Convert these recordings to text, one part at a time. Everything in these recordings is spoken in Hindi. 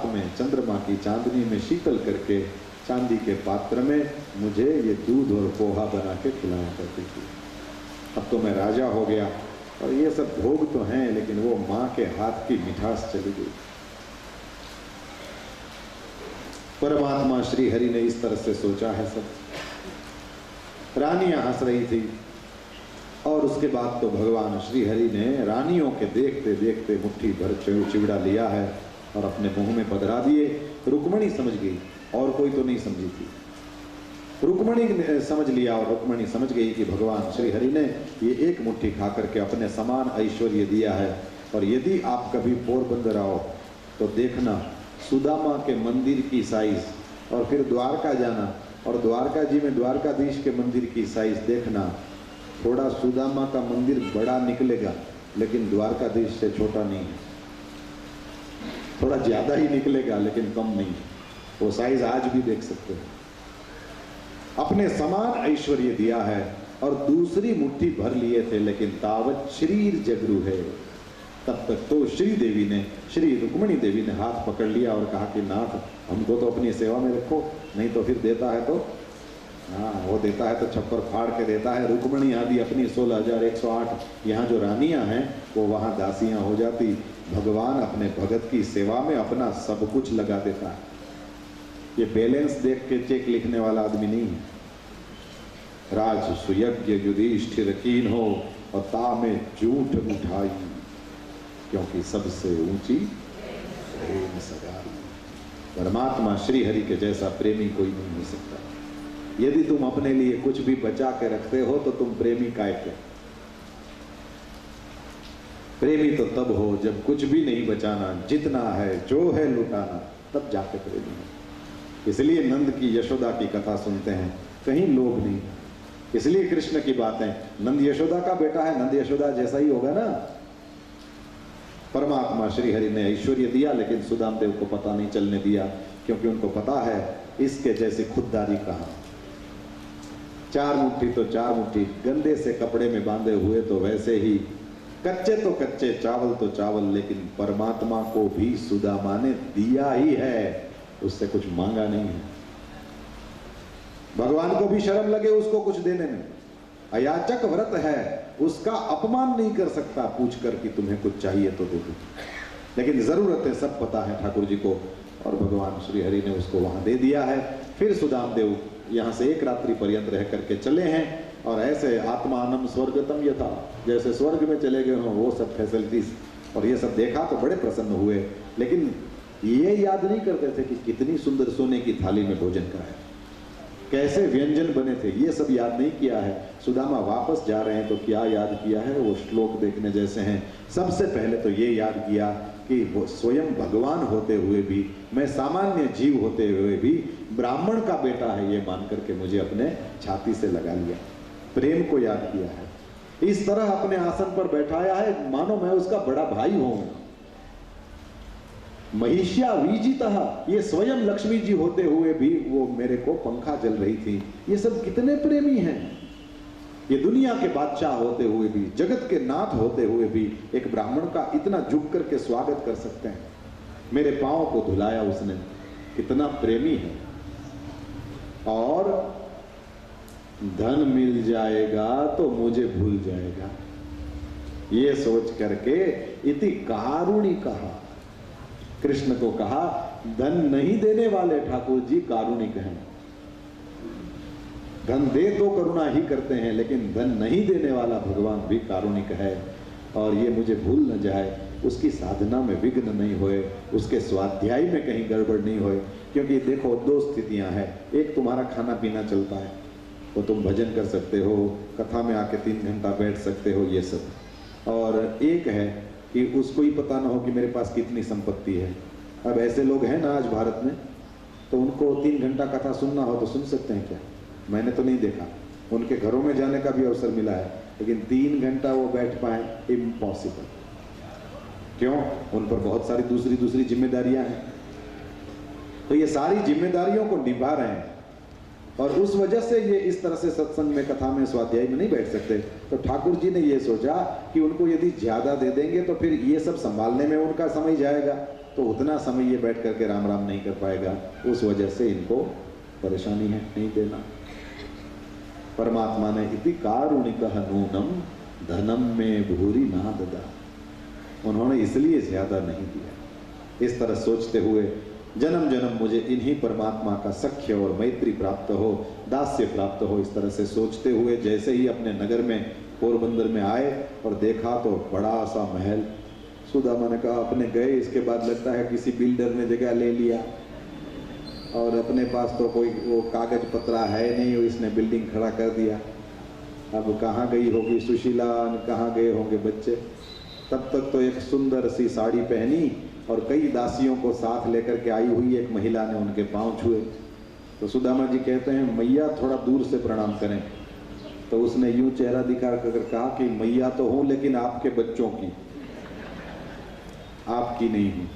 रात में चंद्रमा की चांदनी में शीतल करके चांदी के पात्र में मुझे ये दूध और पोहा बना के खिलाया करती थी। अब तो मैं राजा हो गया और ये सब भोग तो हैं, लेकिन वो माँ के हाथ की मिठास चली गई। परमात्मा श्री हरि ने इस तरह से सोचा है सब। रानियां हंस रही थी और उसके बाद तो भगवान श्री हरि ने रानियों के देखते देखते मुट्ठी भर चिवड़ा लिया है और अपने मुंह में पधरा दिए। रुक्मणी समझ गई, और कोई तो नहीं समझी थी। रुक्मणी ने समझ लिया और रुक्मणी समझ गई कि भगवान श्री हरि ने ये एक मुट्ठी खा करके अपने समान ऐश्वर्य दिया है। और यदि आप कभी पोरबंदर आओ तो देखना सुदामा के मंदिर की साइज और फिर द्वारका जाना, और द्वारका जी में द्वारकाधीश के मंदिर की साइज देखना। थोड़ा सुदामा का मंदिर बड़ा निकलेगा लेकिन द्वारकाधीश से छोटा नहीं है, थोड़ा ज्यादा ही निकलेगा लेकिन कम नहीं है। वो साइज आज भी देख सकते हो। अपने समान ऐश्वर्य दिया है और दूसरी मुट्ठी भर लिए थे, लेकिन तावत शरीर जगरू है। तब तक तो श्री रुक्मणी देवी ने हाथ पकड़ लिया और कहा कि नाथ हमको तो अपनी सेवा में रखो, नहीं तो फिर देता है तो वो देता है तो छप्पर फाड़ के देता है। रुक्मणी आदि अपनी 16,108 यहाँ जो रानियां हैं वो वहाँ दासियां हो जाती। भगवान अपने भगत की सेवा में अपना सब कुछ लगा देता है। ये बैलेंस देख के चेक लिखने वाला आदमी नहीं है। राज सुयज्ञ युधिष्ठिर कीन हो और ता में झूठ उठाई, क्योंकि सबसे ऊंची प्रेम सगाई। परमात्मा श्री हरि के जैसा प्रेमी कोई नहीं हो सकता। यदि तुम अपने लिए कुछ भी बचा के रखते हो तो तुम प्रेमी काय के? प्रेमी तो तब हो जब कुछ भी नहीं बचाना, जितना है जो है लुटाना, तब जाके प्रेमी हो। इसलिए नंद की यशोदा की कथा सुनते हैं, कहीं लोभ नहीं। इसलिए कृष्ण की बातें, नंद यशोदा का बेटा है, नंद यशोदा जैसा ही होगा ना। परमात्मा श्री हरि ने ऐश्वर्य दिया लेकिन सुदाम देव को पता नहीं चलने दिया, क्योंकि उनको पता है इसके जैसे खुददारी कहाँ। 4 मुट्ठी तो 4 मुट्ठी, गंदे से कपड़े में बांधे हुए तो वैसे ही, कच्चे तो कच्चे, चावल तो चावल, लेकिन परमात्मा को भी सुदामा ने दिया ही है, उससे कुछ मांगा नहीं है। भगवान को भी शर्म लगे उसको कुछ देने में। अयाचक व्रत है, उसका अपमान नहीं कर सकता पूछ कर कि तुम्हें कुछ चाहिए तो दे दो, लेकिन जरूरत है सब पता है ठाकुर जी को, और भगवान श्री हरि ने उसको वहां दे दिया है। फिर सुदाम देव यहाँ से 1 रात्रि पर्यंत रह करके चले हैं, और ऐसे आत्मानम स्वर्गतम यथा, जैसे स्वर्ग में चले गए हों वो सब फैसिलिटीज, और ये सब देखा तो बड़े प्रसन्न हुए। लेकिन ये याद नहीं करते थे कि कितनी सुंदर सोने की थाली में भोजन का है, कैसे व्यंजन बने थे, ये सब याद नहीं किया है। सुदामा वापस जा रहे हैं तो क्या याद किया है, वो श्लोक देखने जैसे हैं। सबसे पहले तो ये याद किया कि वो स्वयं भगवान होते हुए भी, मैं सामान्य जीव होते हुए भी ब्राह्मण का बेटा है, ये मान करके मुझे अपने छाती से लगा लिया। प्रेम को याद किया है, इस तरह अपने आसन पर बैठाया है मानो मैं उसका बड़ा भाई हूं। महिष्या विजितः, ये स्वयं लक्ष्मी जी होते हुए भी वो मेरे को पंखा जल रही थी। ये सब कितने प्रेमी हैं। ये दुनिया के बादशाह होते हुए भी, जगत के नाथ होते हुए भी एक ब्राह्मण का इतना झुक करके स्वागत कर सकते हैं। मेरे पांव को धुलाया उसने, कितना प्रेमी है। और धन मिल जाएगा तो मुझे भूल जाएगा, ये सोच करके इति कारुणिकः, कृष्ण को कहा धन नहीं देने वाले ठाकुर जी कारुणिक हैं। धन दे तो करुणा ही करते हैं, लेकिन धन नहीं देने वाला भगवान भी कारुणिक है। और ये मुझे भूल न जाए, उसकी साधना में विघ्न नहीं होए, उसके स्वाध्याय में कहीं गड़बड़ नहीं होए। क्योंकि देखो 2 स्थितियां हैं, एक तुम्हारा खाना पीना चलता है तो तुम भजन कर सकते हो, कथा में आके 3 घंटा बैठ सकते हो, ये सब। और एक है कि उसको ही पता ना हो कि मेरे पास कितनी संपत्ति है। अब ऐसे लोग हैं ना आज भारत में, तो उनको 3 घंटा कथा सुनना हो तो सुन सकते हैं क्या? मैंने तो नहीं देखा, उनके घरों में जाने का भी अवसर मिला है, लेकिन 3 घंटा वो बैठ पाए, इम्पॉसिबल। क्यों? उन पर बहुत सारी दूसरी जिम्मेदारियां हैं। तो ये सारी जिम्मेदारियों को निभा रहे हैं, और उस वजह से ये इस तरह से सत्संग में, कथा में, स्वाध्याय में नहीं बैठ सकते। तो ठाकुर जी ने ये सोचा कि उनको यदि ज्यादा दे देंगे तो फिर ये सब संभालने में उनका समय जाएगा, तो उतना समय ये बैठ करके राम राम नहीं कर पाएगा, उस वजह से इनको परेशानी है, नहीं देना। परमात्मा ने इति कारुणिकः नूनम धनम में भूरि ना ददा, उन्होंने इसलिए ज्यादा नहीं दिया। इस तरह सोचते हुए जन्म जन्म मुझे इन्हीं परमात्मा का सख्य और मैत्री प्राप्त हो, दास्य प्राप्त हो, इस तरह से सोचते हुए जैसे ही अपने नगर में पोरबंदर में आए और देखा तो बड़ा सा महल। सुदामा ने कहा अपने गए, इसके बाद लगता है किसी बिल्डर ने जगह ले लिया और अपने पास तो कोई वो कागज पत्रा है नहीं, इसने बिल्डिंग खड़ा कर दिया। अब कहाँ गई होगी सुशीला, कहाँ गए होंगे बच्चे। तब तक तो एक सुंदर सी साड़ी पहनी और कई दासियों को साथ लेकर के आई हुई एक महिला ने उनके पांव छुए। तो सुदामा जी कहते हैं मैया थोड़ा दूर से प्रणाम करें। तो उसने यूं चेहरा दिखा कर कहा कि मैया तो हूं लेकिन आपके बच्चों की, आपकी नहीं हूं।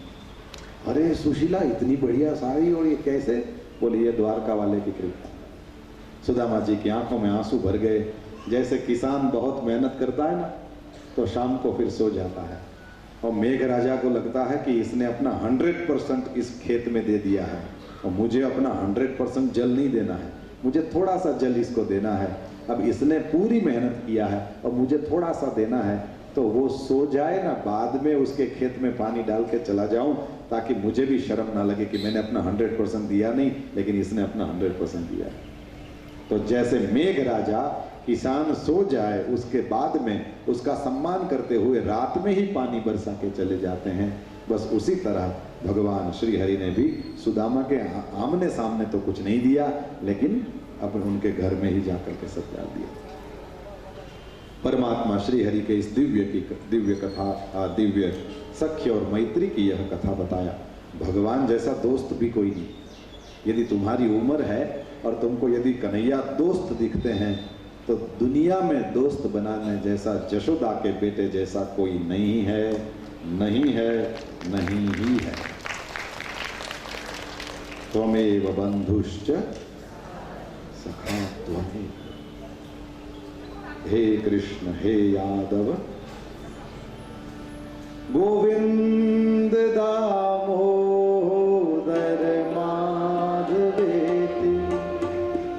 अरे सुशीला इतनी बढ़िया साड़ी और ये कैसे? बोले ये द्वारका वाले की कृपा। सुदामा जी की आंखों में आंसू भर गए। जैसे किसान बहुत मेहनत करता है ना, तो शाम को फिर सो जाता है और मेघ राजा को लगता है कि इसने अपना 100% इस खेत में दे दिया है और मुझे अपना 100% जल नहीं देना है, मुझे थोड़ा सा जल इसको देना है। अब इसने पूरी मेहनत किया है और मुझे थोड़ा सा देना है, तो वो सो जाए ना, बाद में उसके खेत में पानी डाल के चला जाऊं, ताकि मुझे भी शर्म ना लगे कि मैंने अपना 100% दिया नहीं, लेकिन इसने अपना 100% दिया है। तो जैसे मेघ राजा किसान सो जाए, उसके बाद में उसका सम्मान करते हुए रात में ही पानी बरसा के चले जाते हैं, बस उसी तरह भगवान श्री हरि ने भी सुदामा के आमने सामने तो कुछ नहीं दिया, लेकिन अब उनके घर में ही जाकर के सब डाल दिया। परमात्मा श्री हरि के इस दिव्य कथा, दिव्य सख्य और मैत्री की यह कथा बताया। भगवान जैसा दोस्त भी कोई नहीं। यदि तुम्हारी उम्र है और तुमको यदि कन्हैया दोस्त दिखते हैं, तो दुनिया में दोस्त बनाने जैसा, जशोदा के बेटे जैसा कोई नहीं है, नहीं है, नहीं ही है। त्वमेव बंधुश्च सखा त्वमेव। हे कृष्ण हे यादव गोविंद दामोदर माधवेति,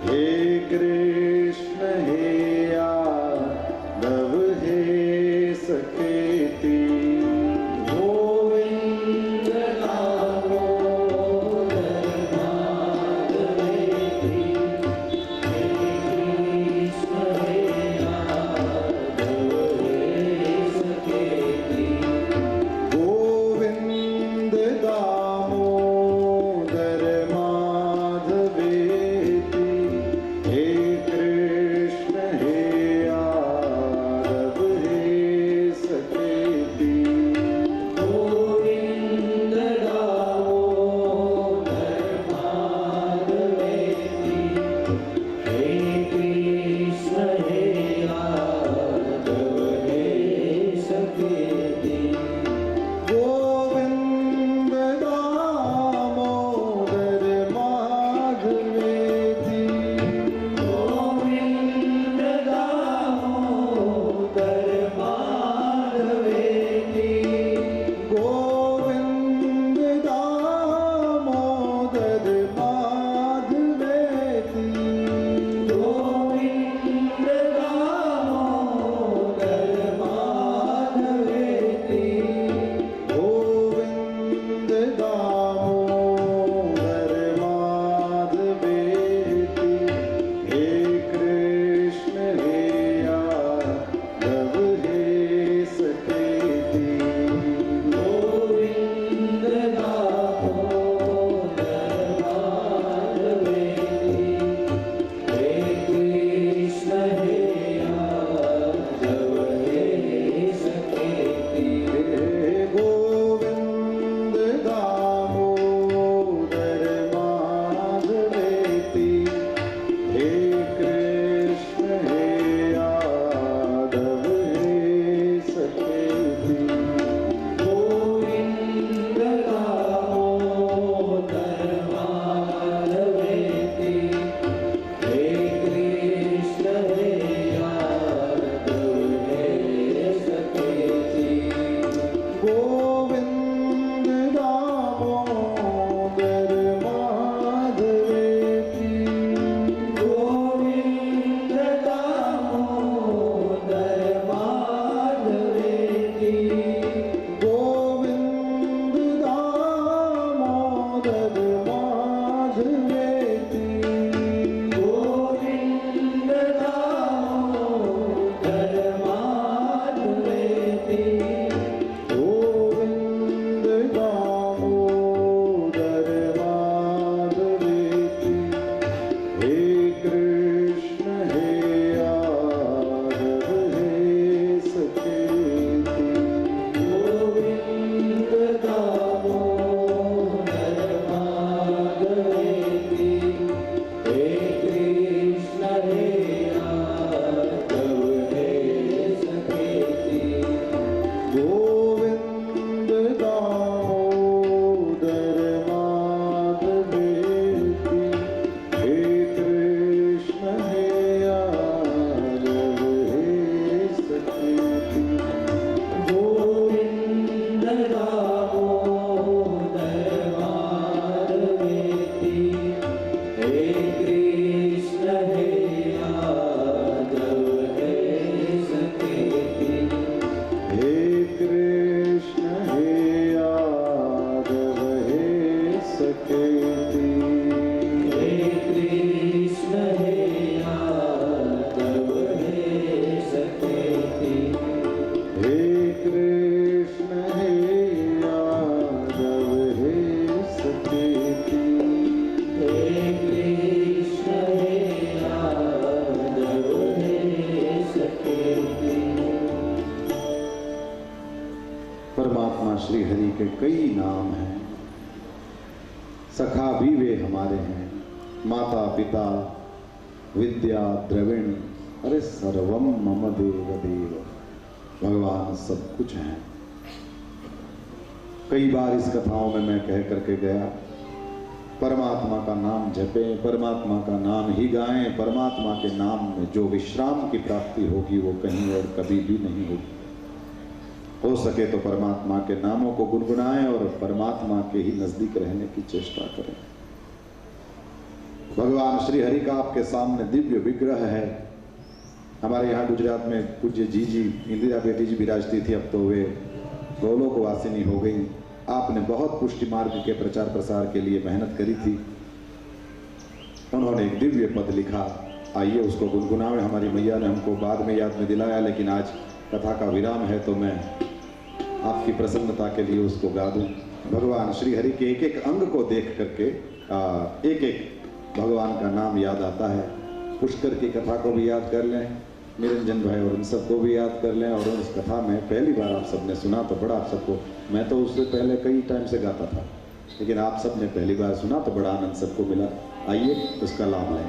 हे कृष्ण हे यादव हे सखेति। गोविंद दामोदर माधवेति, हे कृष्ण हे यादव हे परमात्मा श्री हरि के कई नाम हैं। सखा भी वे हमारे हैं, माता पिता विद्या द्रविण, अरे सर्वम मम देव देव, भगवान सब कुछ हैं। कई बार इस कथाओं में मैं कह करके गया, परमात्मा का नाम जपें, परमात्मा का नाम ही गाएं, परमात्मा के नाम में जो विश्राम की प्राप्ति होगी वो कहीं और कभी भी नहीं होगी। हो सके तो परमात्मा के नामों को गुनगुनाएं और परमात्मा के ही नजदीक रहने की चेष्टा करें। भगवान श्री हरि का आपके सामने दिव्य विग्रह है। हमारे यहाँ गुजरात में पूज्य जी इंदिरा बेटी जी विराजती थी, अब तो वे गोलोक वासिनी हो गई। आपने बहुत पुष्टि मार्ग के प्रचार प्रसार के लिए मेहनत करी थी। उन्होंने एक दिव्य पद लिखा, आइए उसको गुनगुनाएं। हमारी मैया ने हमको बाद में याद में दिलाया, लेकिन आज कथा का विराम है तो मैं आपकी प्रसन्नता के लिए उसको गा दूं। भगवान श्री हरि के एक एक अंग को देख करके एक एक भगवान का नाम याद आता है। पुष्कर की कथा को भी याद कर लें, निरंजन भाई और उन सबको भी याद कर लें। और उस कथा में पहली बार आप सबने सुना तो बड़ा, आप सबको, मैं तो उससे पहले कई टाइम से गाता था, लेकिन आप सबने पहली बार सुना तो बड़ा आनंद सबको मिला। आइए उसका लाभ लें।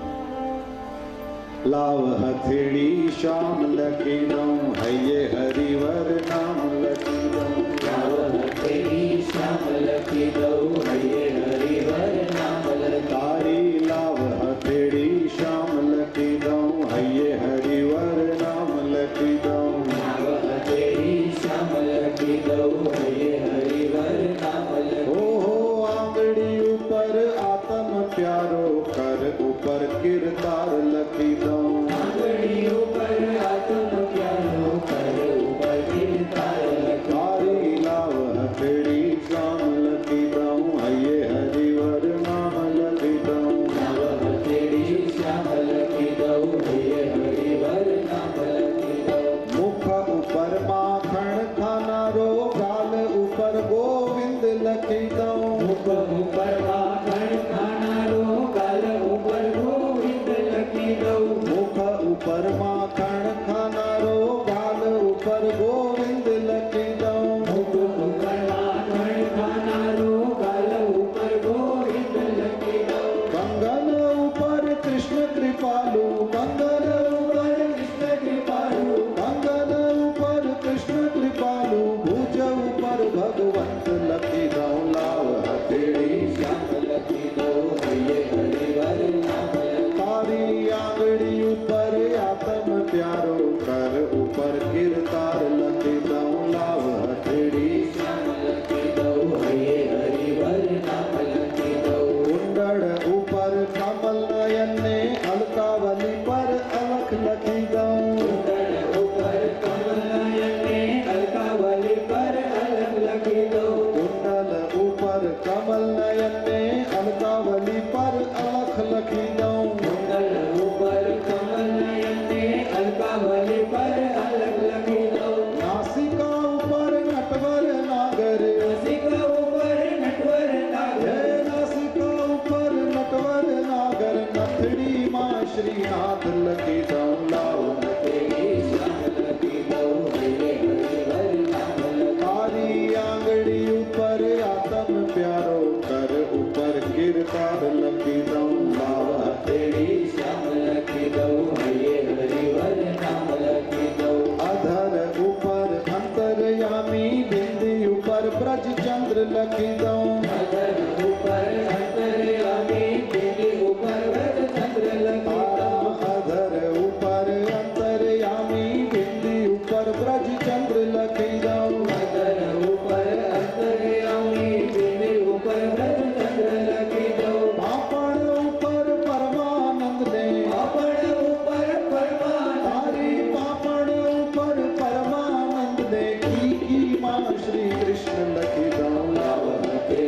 लाव हथेड़ी श्याम लकी दऊं, है ये हरिवर नाम लकी दऊं। लाव हथेड़ी श्याम लकी दऊं, है ये हरिवर नाम तारी लाव हथेड़ी श्याम लकी दऊं, है ये हरिवर नाम लकी दऊं। लाव हथेड़ी श्याम लकी दऊं, है ये हरिवर नाम हो आंगड़ी ऊपर आत्म प्यारो कर, ऊपर किरदार लकी दऊं। आंगड़ी ऊपर आत्म प्यारो कर, ऊपर किरदार लकी। तारी लाव हथेड़ी श्याम लकी दऊं, है ये हरिवर नाम लकी दऊं। लाव हथेड़ी श्याम लकी दऊं, है ये हरिवर नाम लकी दऊं। मुख ऊपर माखण खाना रो, गाल ऊपर गोविंद लकी दऊं। मुख ऊपर माखण खाना रो, गाल ऊपर गोविंद लकी दऊं। मुख ऊपर माखण खाना रो, गाल ऊपर गोविंद लकी दऊं। मुख ऊपर माखण खाना रो, गाल ऊपर गोविंद लकी दऊं। कंगन ऊपर कृष्ण कृपालु, कंगन ऊपर कृष्ण कृपालु, कंगन ऊपर कृष्ण कृपालु, भुज ऊपर भगवंत लकी दऊं। लाव हथेड़ी श्याम लकी दऊं, है ये हरिवर नाम लकी। तारी आंगड़ी ऊपर आत्म प्यारो कर, ऊपर किरदार लकी दऊं। लाव हथेड़ी श्याम लकी दऊं, है ये हरिवर नाम लकी दऊं। कुंडल ऊपर कमल नयन ने, अलकावली पर अलख लकी दऊं। कुंडल ऊपर कमल नयन ने, अलकावली पर अलग लकी दऊं। कुंडल ऊपर कमल नयन ने, अलकावली पर अलख लकी दऊं। कुंडल ऊपर कमल नयन ने, अलकावली पर अलग लकी दऊं। नासिका ऊपर नटवर नागर, नासिका ऊपर नटवर नागर, हे नासिका ऊपर नटवर नागर, नथड़ी माँ श्रीनाथ लकी दऊं। लाव हथेड़ी श्याम लकी दऊं, है ये हरिवर नाम लकी। तारी आंगड़ी ऊपर आत्म प्यारो कर, ऊपर किरदार लकी दऊं। लाव हथेड़ी श्याम लकी दऊं, है ये हरिवर नाम लकी दऊं। अधर ऊपर अंतर्यामी, बिंदी ऊपर ब्रज चंद्र लकी दऊं। अधर ऊपर अंतर्यामी, बिंदी ऊपर व्रत चंद्र लकी दऊं। अधर ऊपर अंतर्यामी, बिंदी ऊपर ब्रज चंद्र लकी दऊं। अधर ऊपर अंतर्यामी, बिंदी ऊपर व्रत चंद्र लकी दऊं। पापड़ ऊपर परमानंद ने, पापड़ ऊपर परमानंद, तारी पापड़ ऊपर परमानंद ने, की माँ श्री कृष्ण लकी दऊं। लाव हथेड़ी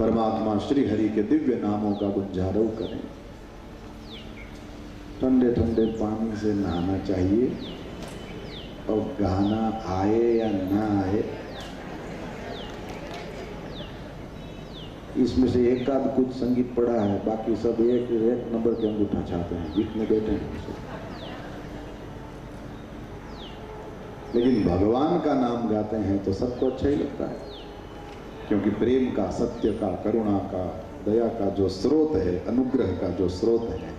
परमात्मा श्री हरि के दिव्य नामों का गुंजारों करें। ठंडे ठंडे पानी से नहाना चाहिए और गाना आए या ना आए, इसमें से एक आध कुछ संगीत पड़ा है, बाकी सब एक नंबर के अंगूठा छाते हैं जितने बैठे हैं। लेकिन भगवान का नाम गाते हैं तो सबको अच्छा ही लगता है, क्योंकि प्रेम का, सत्य का, करुणा का, दया का जो स्रोत है, अनुग्रह का जो स्रोत है,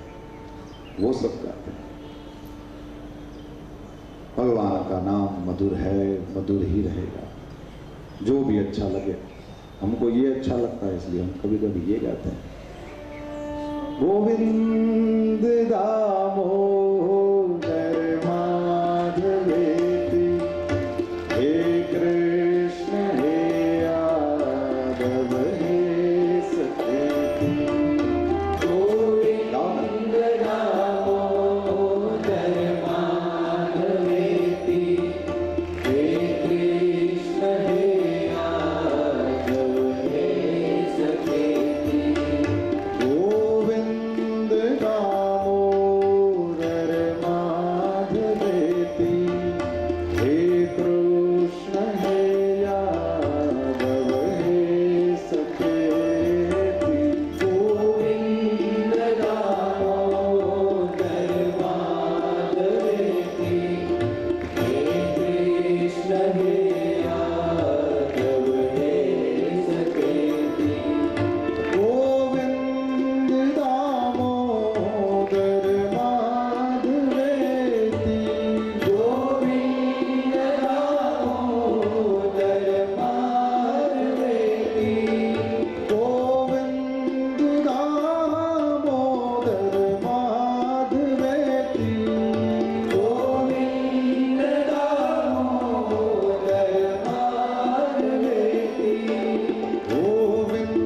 वो सब गाते हैं। भगवान का नाम मधुर है, मधुर ही रहेगा। जो भी अच्छा लगे, हमको ये अच्छा लगता है इसलिए हम कभी कभी ये गाते हैं, गोविंद दामोदर माधवेति, हे कृष्ण हे यादव हे सखेति। गोविंद दामोदर माधवेति, हे कृष्ण हे यादव हे सखेति। गोविंद दामोदर माधवेति, हे कृष्ण हे यादव हे सखेति। गोविंद दामोदर माधवेति, हे कृष्ण हे यादव हे सखेति। गोविंद दामोदर माधवेति, गोविंद दामोदर माधवेति, गोविंद दामोदर माधवेति, गोविंद दामोदर माधवेति। गोविंद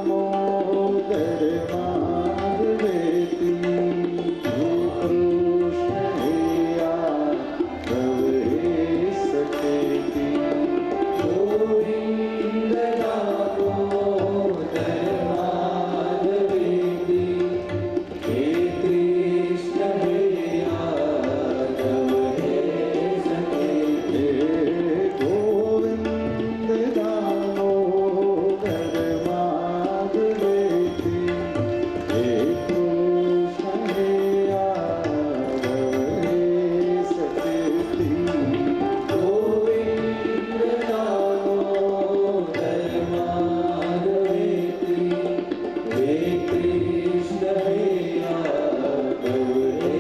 दामोदर माधवेति, हे कृष्ण हे यादव हे सखेति। गोविंद दामोदर माधवेति, हे कृष्ण हे यादव हे सखेति। हे गोविंद दामोदर माधवेति, हे कृष्ण हे यादव हे सखेति। गोविंद दामोदर माधवेति, हे कृष्ण हे यादव हे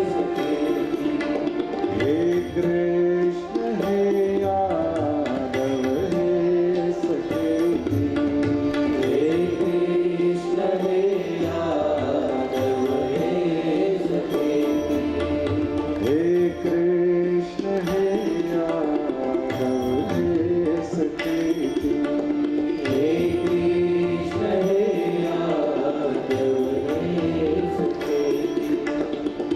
सखेति। हे कृष्ण हे यादव हे सखेति। हे कृष्ण हे यादव हे सखेति। हे कृष्ण हे यादव हे सखेति। हे कृष्ण हे यादव हे सखेति।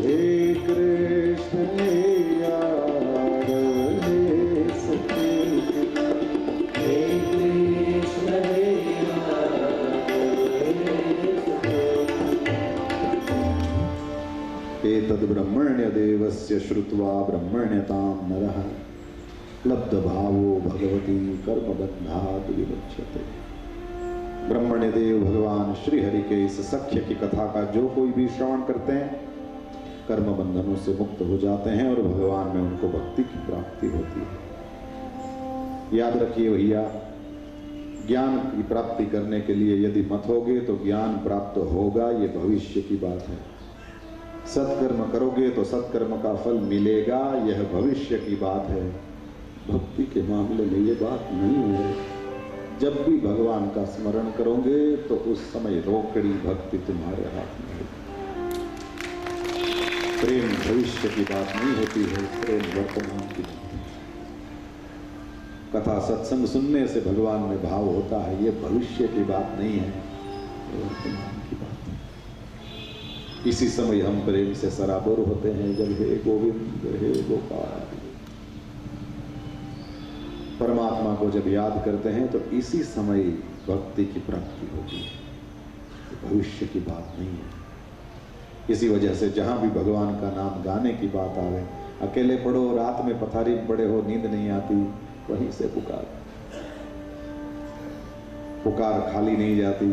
हे कृष्ण हे यादव हे सखेति। हे कृष्ण हे यादव हे सखेति। एतद् ब्रह्मण्य देवस्य श्रुत्वा ब्रह्मण्यतां नरः लब्धभावो भगवती कर्मबन्धात् विमुच्यते। ब्रह्मण्य देव भगवान श्री हरि के इस सख्य की कथा का जो कोई भी श्रवण करते हैं, कर्म बंधनों से मुक्त हो जाते हैं और भगवान में उनको भक्ति की प्राप्ति होती है। याद रखिए भैया, ज्ञान की प्राप्ति करने के लिए यदि मत होगे तो ज्ञान प्राप्त होगा, ये भविष्य की बात है। सत्कर्म करोगे तो सत्कर्म का फल मिलेगा, यह भविष्य की बात है। भक्ति के मामले में ये बात नहीं है। जब भी भगवान का स्मरण करोगे तो उस समय रोकड़ी भक्ति तुम्हारे हाथ में है। प्रेम भविष्य की बात नहीं होती है, प्रेम वर्तमान की बात है। कथा सत्संग सुनने से भगवान में भाव होता है, ये भविष्य की बात नहीं है, ये वर्तमान की बात है। इसी समय हम प्रेम से सराबोर होते हैं जब हे गोविंद हे गोपाल परमात्मा को जब याद करते हैं तो इसी समय भक्ति की प्राप्ति होगी, भविष्य की बात नहीं है। इसी वजह से जहां भी भगवान का नाम गाने की बात आवे, अकेले पढ़ो, रात में पथारी पड़े हो, नींद नहीं आती, वहीं से पुकार, पुकार खाली नहीं जाती।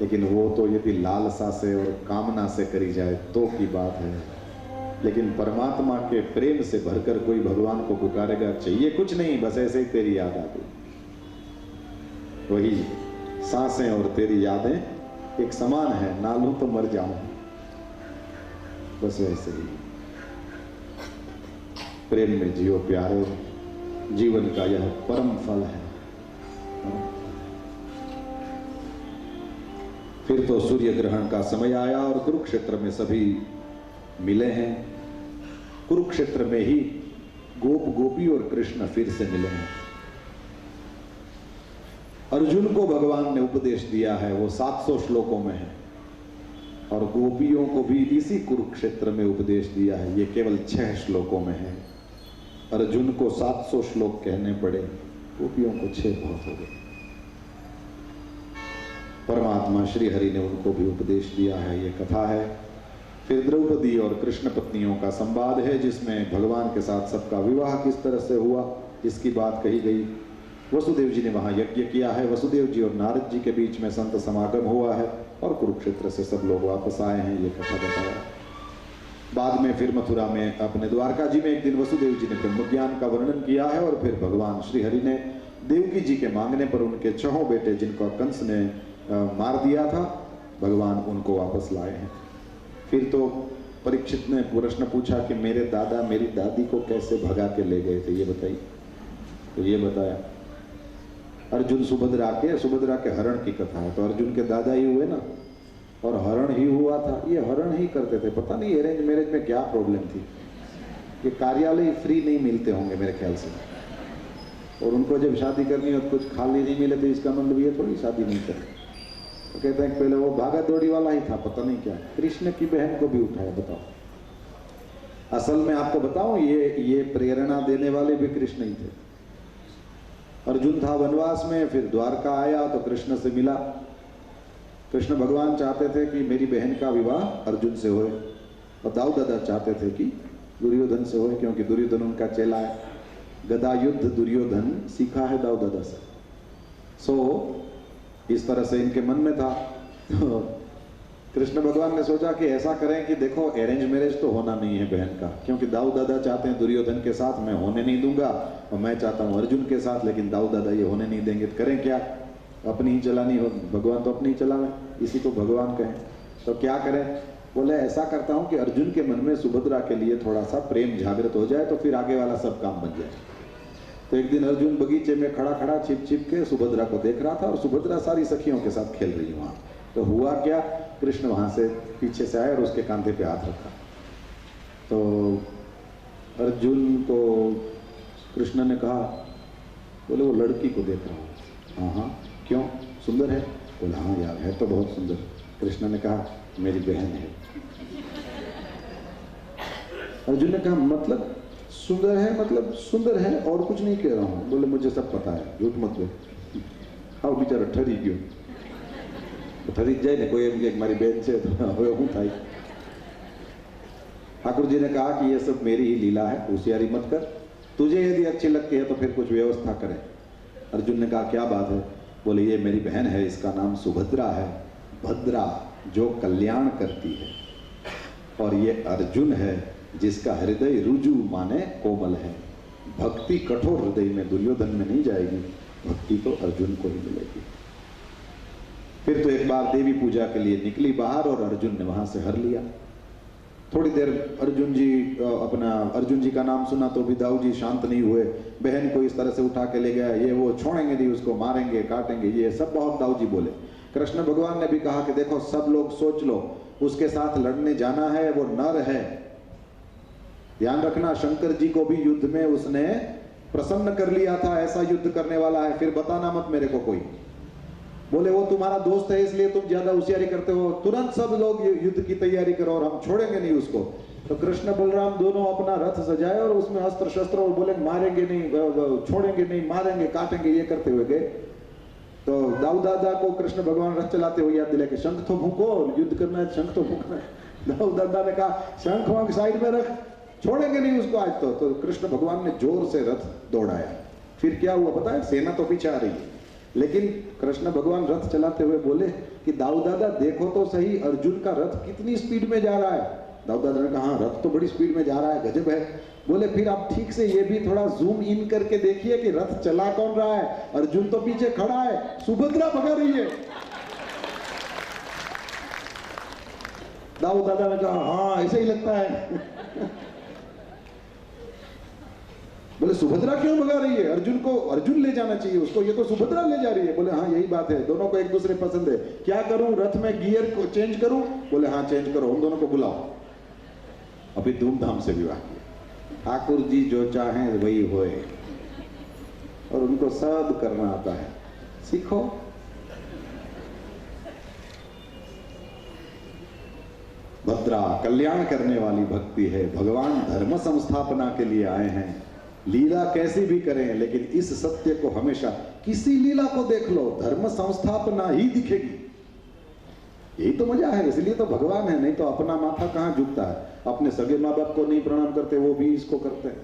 लेकिन वो तो यदि लालसा से और कामना से करी जाए तो की बात है। लेकिन परमात्मा के प्रेम से भरकर कोई भगवान को पुकारेगा, चाहिए कुछ नहीं, बस ऐसे ही तेरी याद आ गई। वही सांसें और तेरी यादें एक समान है, ना लूं तो मर जाऊं, बस वैसे ही प्रेम में जियो प्यारे, जीवन का यह परम फल है। फिर तो सूर्य ग्रहण का समय आया और कुरुक्षेत्र में सभी मिले हैं। कुरुक्षेत्र में ही गोप गोपी और कृष्ण फिर से मिले हैं। अर्जुन को भगवान ने उपदेश दिया है, वो 700 श्लोकों में है, और गोपियों को भी इसी कुरुक्षेत्र में उपदेश दिया है, ये केवल 6 श्लोकों में है। अर्जुन को 700 श्लोक कहने पड़े, गोपियों को 6 बहुत हो गए। परमात्मा श्री हरि ने उनको भी उपदेश दिया है, ये कथा है। फिर द्रौपदी और कृष्ण पत्नियों का संवाद है, जिसमें भगवान के साथ सबका विवाह किस तरह से हुआ इसकी बात कही गई। वसुदेव जी ने वहां यज्ञ किया है, वसुदेव जी और नारद जी के बीच में संत समागम हुआ है, और कुरुक्षेत्र से सब लोग वापस आए हैं, ये कथा बताया। बाद में फिर मथुरा में अपने द्वारका जी में एक दिन वसुदेव जी ने ब्रह्म ज्ञान का वर्णन किया है, और फिर भगवान श्री हरि ने देवकी जी के मांगने पर उनके 6 बेटे जिनको कंस ने मार दिया था, भगवान उनको वापस लाए हैं। फिर तो परीक्षित ने प्रश्न पूछा कि मेरे दादा मेरी दादी को कैसे भगा के ले गए थे, ये बताइए। तो ये बताया, अर्जुन सुभद्रा के हरण की कथा है। तो अर्जुन के दादा ही हुए ना, और हरण ही हुआ था, ये हरण ही करते थे। पता नहीं अरेंज मैरिज में क्या प्रॉब्लम थी, ये कार्यालय फ्री नहीं मिलते होंगे मेरे ख्याल से, और उनको जब शादी करनी हो तो कुछ खाली नहीं मिले, तो इसका मतलब ये थोड़ी शादी नहीं करे। तो कहते हैं पहले वो भागा दौड़ी वाला ही था, पता नहीं क्या, कृष्ण की बहन को भी उठाया। बताओ, असल में आपको बताऊं, ये प्रेरणा देने वाले भी कृष्ण ही थे। अर्जुन था वनवास में, फिर द्वारका आया तो कृष्ण से मिला। कृष्ण भगवान चाहते थे कि मेरी बहन का विवाह अर्जुन से होए, और दाऊ दादा चाहते थे कि दुर्योधन से होए, क्योंकि दुर्योधन उनका चेला है। गदा युद्ध दुर्योधन सीखा है दाऊ दादा से। सो इस तरह से इनके मन में था। तो कृष्ण भगवान ने सोचा कि ऐसा करें कि देखो, अरेंज मैरिज तो होना नहीं है बहन का, क्योंकि दाऊ दादा चाहते हैं दुर्योधन के साथ, मैं होने नहीं दूंगा, और मैं चाहता हूं अर्जुन के साथ, लेकिन दाऊ दादा ये होने नहीं देंगे। तो करें क्या, अपनी ही चलानी हो, भगवान तो अपनी ही चलावे, इसी को भगवान कहें। तो क्या करें, बोले ऐसा करता हूं कि अर्जुन के मन में सुभद्रा के लिए थोड़ा सा प्रेम जागृत हो जाए, तो फिर आगे वाला सब काम बन जाए। तो एक दिन अर्जुन बगीचे में खड़ा खड़ा छिप छिप के सुभद्रा को देख रहा था, और सुभद्रा सारी सखियों के साथ खेल रही वहां। तो हुआ क्या, कृष्ण वहां से पीछे से आए और उसके कांधे पे हाथ रखा। तो अर्जुन को कृष्ण ने कहा, बोले वो लड़की को देख रहा हूँ। हाँ, क्यों, सुंदर है? बोले हाँ यार, है तो बहुत सुंदर। कृष्ण ने कहा मेरी बहन है। अर्जुन ने कहा मतलब सुंदर है, मतलब सुंदर है, और कुछ नहीं कह रहा हूँ। बोले मुझे सब पता है, झूठ मत बोल। आओ बेचारा ठरी क्यों, ठरी जाए ना कोई, एक हमारी बहन से हूँ था। ठाकुर जी ने कहा कि ये सब मेरी ही लीला है, होशियारी मत कर, तुझे यदि अच्छी लगती है तो फिर कुछ व्यवस्था करें। अर्जुन ने कहा क्या बात है? बोले ये मेरी बहन है, इसका नाम सुभद्रा है, भद्रा जो कल्याण करती है, और ये अर्जुन है जिसका हृदय रुजु माने कोमल है। भक्ति कठोर हृदय में दुर्योधन में नहीं जाएगी, भक्ति तो अर्जुन को ही मिलेगी। फिर तो एक बार देवी पूजा के लिए निकली बाहर, और अर्जुन ने वहां से हर लिया। थोड़ी देर अर्जुन जी का नाम सुना तो भी दाऊ जी शांत नहीं हुए। बहन को इस तरह से उठा के ले गया, ये वो, छोड़ेंगे नहीं उसको, मारेंगे काटेंगे, ये सब बहुत दाऊ जी बोले। कृष्ण भगवान ने भी कहा कि देखो सब लोग सोच लो, उसके साथ लड़ने जाना है, वो नर है, ध्यान रखना। शंकर जी को भी युद्ध में उसने प्रसन्न कर लिया था, ऐसा युद्ध करने वाला है, फिर बताना मत मेरे को कोई। बोले वो तुम्हारा दोस्त है इसलिए तुम ज्यादा होशियारी करते हो, तुरंत सब लोग युद्ध की तैयारी करो और हम छोड़ेंगे नहीं उसको। तो कृष्ण बलराम दोनों अपना रथ सजाए और उसमें अस्त्र शस्त्र, और बोले मारेंगे नहीं, छोड़ेंगे नहीं, मारेंगे काटेंगे, ये करते हुए गए। तो दाऊ दादा को कृष्ण भगवान रथ चलाते हुए याद दिला कि शंख तो फूंको, युद्ध करना है, शंख तो फूंकना है। दाऊ दादा ने कहा शंख वहां साइड में रख, छोड़ेंगे नहीं उसको आज तो कृष्ण भगवान ने जोर से रथ दौड़ाया। फिर क्या हुआ पता है? सेना तो पीछे आ रही है, लेकिन कृष्ण भगवान रथ चलाते हुए बोले कि दाऊ दादा देखो तो सही अर्जुन का रथ कितनी स्पीड में जा रहा है। दाऊ दादा ने कहा रथ तो बड़ी स्पीड में जा रहा है, गजब है। बोले फिर आप ठीक से ये भी थोड़ा जूम इन करके देखिए कि रथ चला कौन रहा है। अर्जुन तो पीछे खड़ा है, सुभद्रा भगा रही है। दाऊ दादा ने कहा हाँ ऐसे ही लगता है। बोले सुभद्रा क्यों भगा रही है? अर्जुन को अर्जुन ले जाना चाहिए उसको, ये तो सुभद्रा ले जा रही है। बोले हाँ यही बात है, दोनों को एक दूसरे पसंद है। क्या करूं, रथ में गियर को चेंज करूं? बोले हाँ चेंज करो, उन दोनों को बुलाओ। अभी धूमधाम से विवाह किया। ठाकुर जी जो चाहें वही होए, और उनको सब करना आता है, सीखो। भद्रा कल्याण करने वाली भक्ति है। भगवान धर्म संस्थापना के लिए आए हैं। लीला कैसी भी करें, लेकिन इस सत्य को हमेशा, किसी लीला को देख लो, धर्म संस्थापना ही दिखेगी। यही तो मजा है, इसलिए तो भगवान है। नहीं तो अपना माथा कहां झुकता है? अपने सगे माँ बाप को नहीं प्रणाम करते, वो भी इसको करते हैं,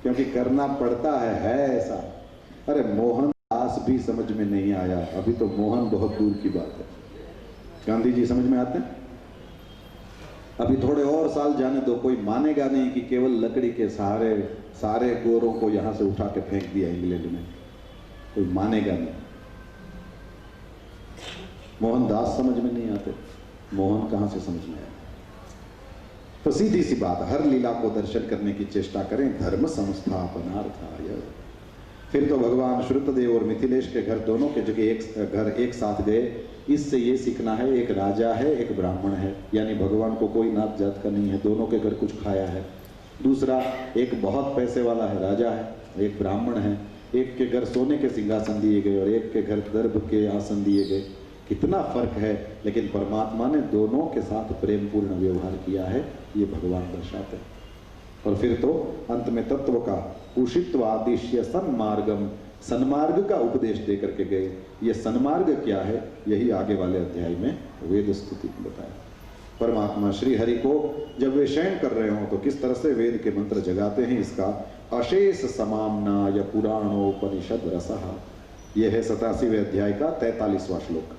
क्योंकि करना पड़ता है ऐसा। अरे मोहन दास भी समझ में नहीं आया, अभी तो मोहन बहुत दूर की बात है। गांधी जी समझ में आते हैं? अभी थोड़े और साल जाने दो, कोई मानेगा नहीं कि केवल लकड़ी के सहारे सारे गोरों को यहां से उठा के फेंक दिया इंग्लैंड में, कोई मानेगा नहीं। मोहनदास समझ में नहीं आते, मोहन कहां से समझ में आए? तो सीधी सी बात, हर लीला को दर्शन करने की चेष्टा करें, धर्म संस्थापनार्थाय। फिर तो भगवान श्रुतदेव और मिथिलेश के घर, दोनों के जगह एक साथ गए। इससे ये सीखना है, एक राजा है एक ब्राह्मण है, यानी भगवान को कोई नात जात का नहीं है, दोनों के घर कुछ खाया है। दूसरा, एक बहुत पैसे वाला है, राजा है, एक ब्राह्मण है। एक के घर सोने के सिंहासन दिए गए और एक के घर दर्भ के आसन दिए गए। कितना फर्क है, लेकिन परमात्मा ने दोनों के साथ प्रेम पूर्ण व्यवहार किया है, ये भगवान दर्शाते हैं। और फिर तो अंत में तत्व का उषित्वादिश्य सन्मार्गम, सन्मार्ग का उपदेश दे करके गए। ये सन्मार्ग क्या है, यही आगे वाले अध्याय में वेद स्तुति में बताया। परमात्मा श्री हरि को जब वे शयन कर रहे हो तो किस तरह से वेद के मंत्र जगाते हैं, इसका अशेष समामना या पुराणोपनिषद रसः, यह है 87वें अध्याय का 43वां श्लोक।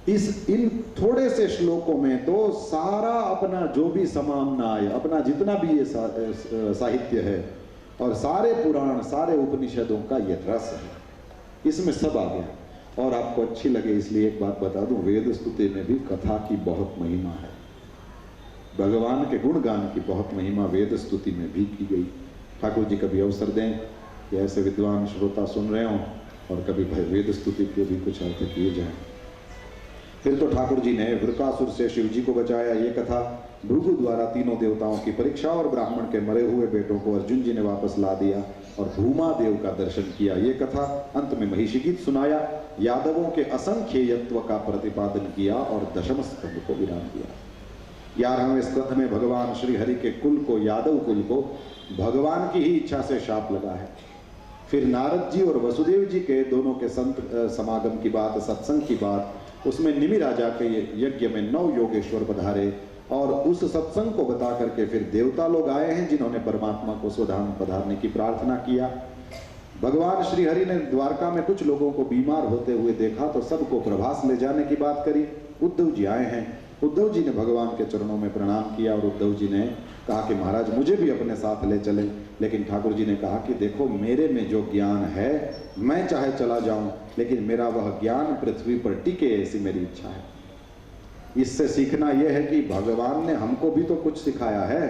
इन थोड़े से श्लोकों में तो सारा अपना जो भी समामनाय, अपना जितना भी ये साहित्य है और सारे पुराण सारे उपनिषदों का ये रस है, इसमें सब आ गया। और आपको अच्छी लगे इसलिए एक बात बता दूं, वेद स्तुति में भी कथा की बहुत महिमा है, भगवान के गुणगान की बहुत महिमा वेद स्तुति में भी की गई। ठाकुर जी कभी अवसर दें कि ऐसे विद्वान श्रोता सुन रहे हों और कभी वेद स्तुति के भी कुछ अर्थ किए जाएं। फिर तो ठाकुर जी ने वृकासुर से शिव जी को बचाया, ये कथा। भृगु द्वारा तीनों देवताओं की परीक्षा और ब्राह्मण के मरे हुए बेटों को अर्जुन जी ने वापस ला दिया और भूमा देव का दर्शन किया, ये कथा। अंत में महिषी गीत सुनाया, यादवों के असंख्येयत्व का प्रतिपादन किया और दशम स्कंद को विराम दिया। 11वें स्कंद में भगवान श्री हरि के कुल को, यादव कुल को भगवान की ही इच्छा से शाप लगा है। फिर नारद जी और वसुदेव जी के दोनों के संत समागम की बात, सत्संग की बात, उसमें निमि राजा के यज्ञ में 9 योगेश्वर पधारे और उस सत्संग को बता करके फिर देवता लोग आए हैं जिन्होंने परमात्मा को स्वधाम पधारने की प्रार्थना किया। भगवान श्री हरि ने द्वारका में कुछ लोगों को बीमार होते हुए देखा तो सबको प्रभास ले जाने की बात करी। उद्धव जी आए हैं, उद्धव जी ने भगवान के चरणों में प्रणाम किया और उद्धव जी ने कहा कि महाराज मुझे भी अपने साथ ले चलें। लेकिन ठाकुर जी ने कहा कि देखो मेरे में जो ज्ञान है मैं चाहे चला जाऊं, लेकिन मेरा वह ज्ञान पृथ्वी पर टिके ऐसी मेरी इच्छा है। इससे सीखना यह है कि भगवान ने हमको भी तो कुछ सिखाया है,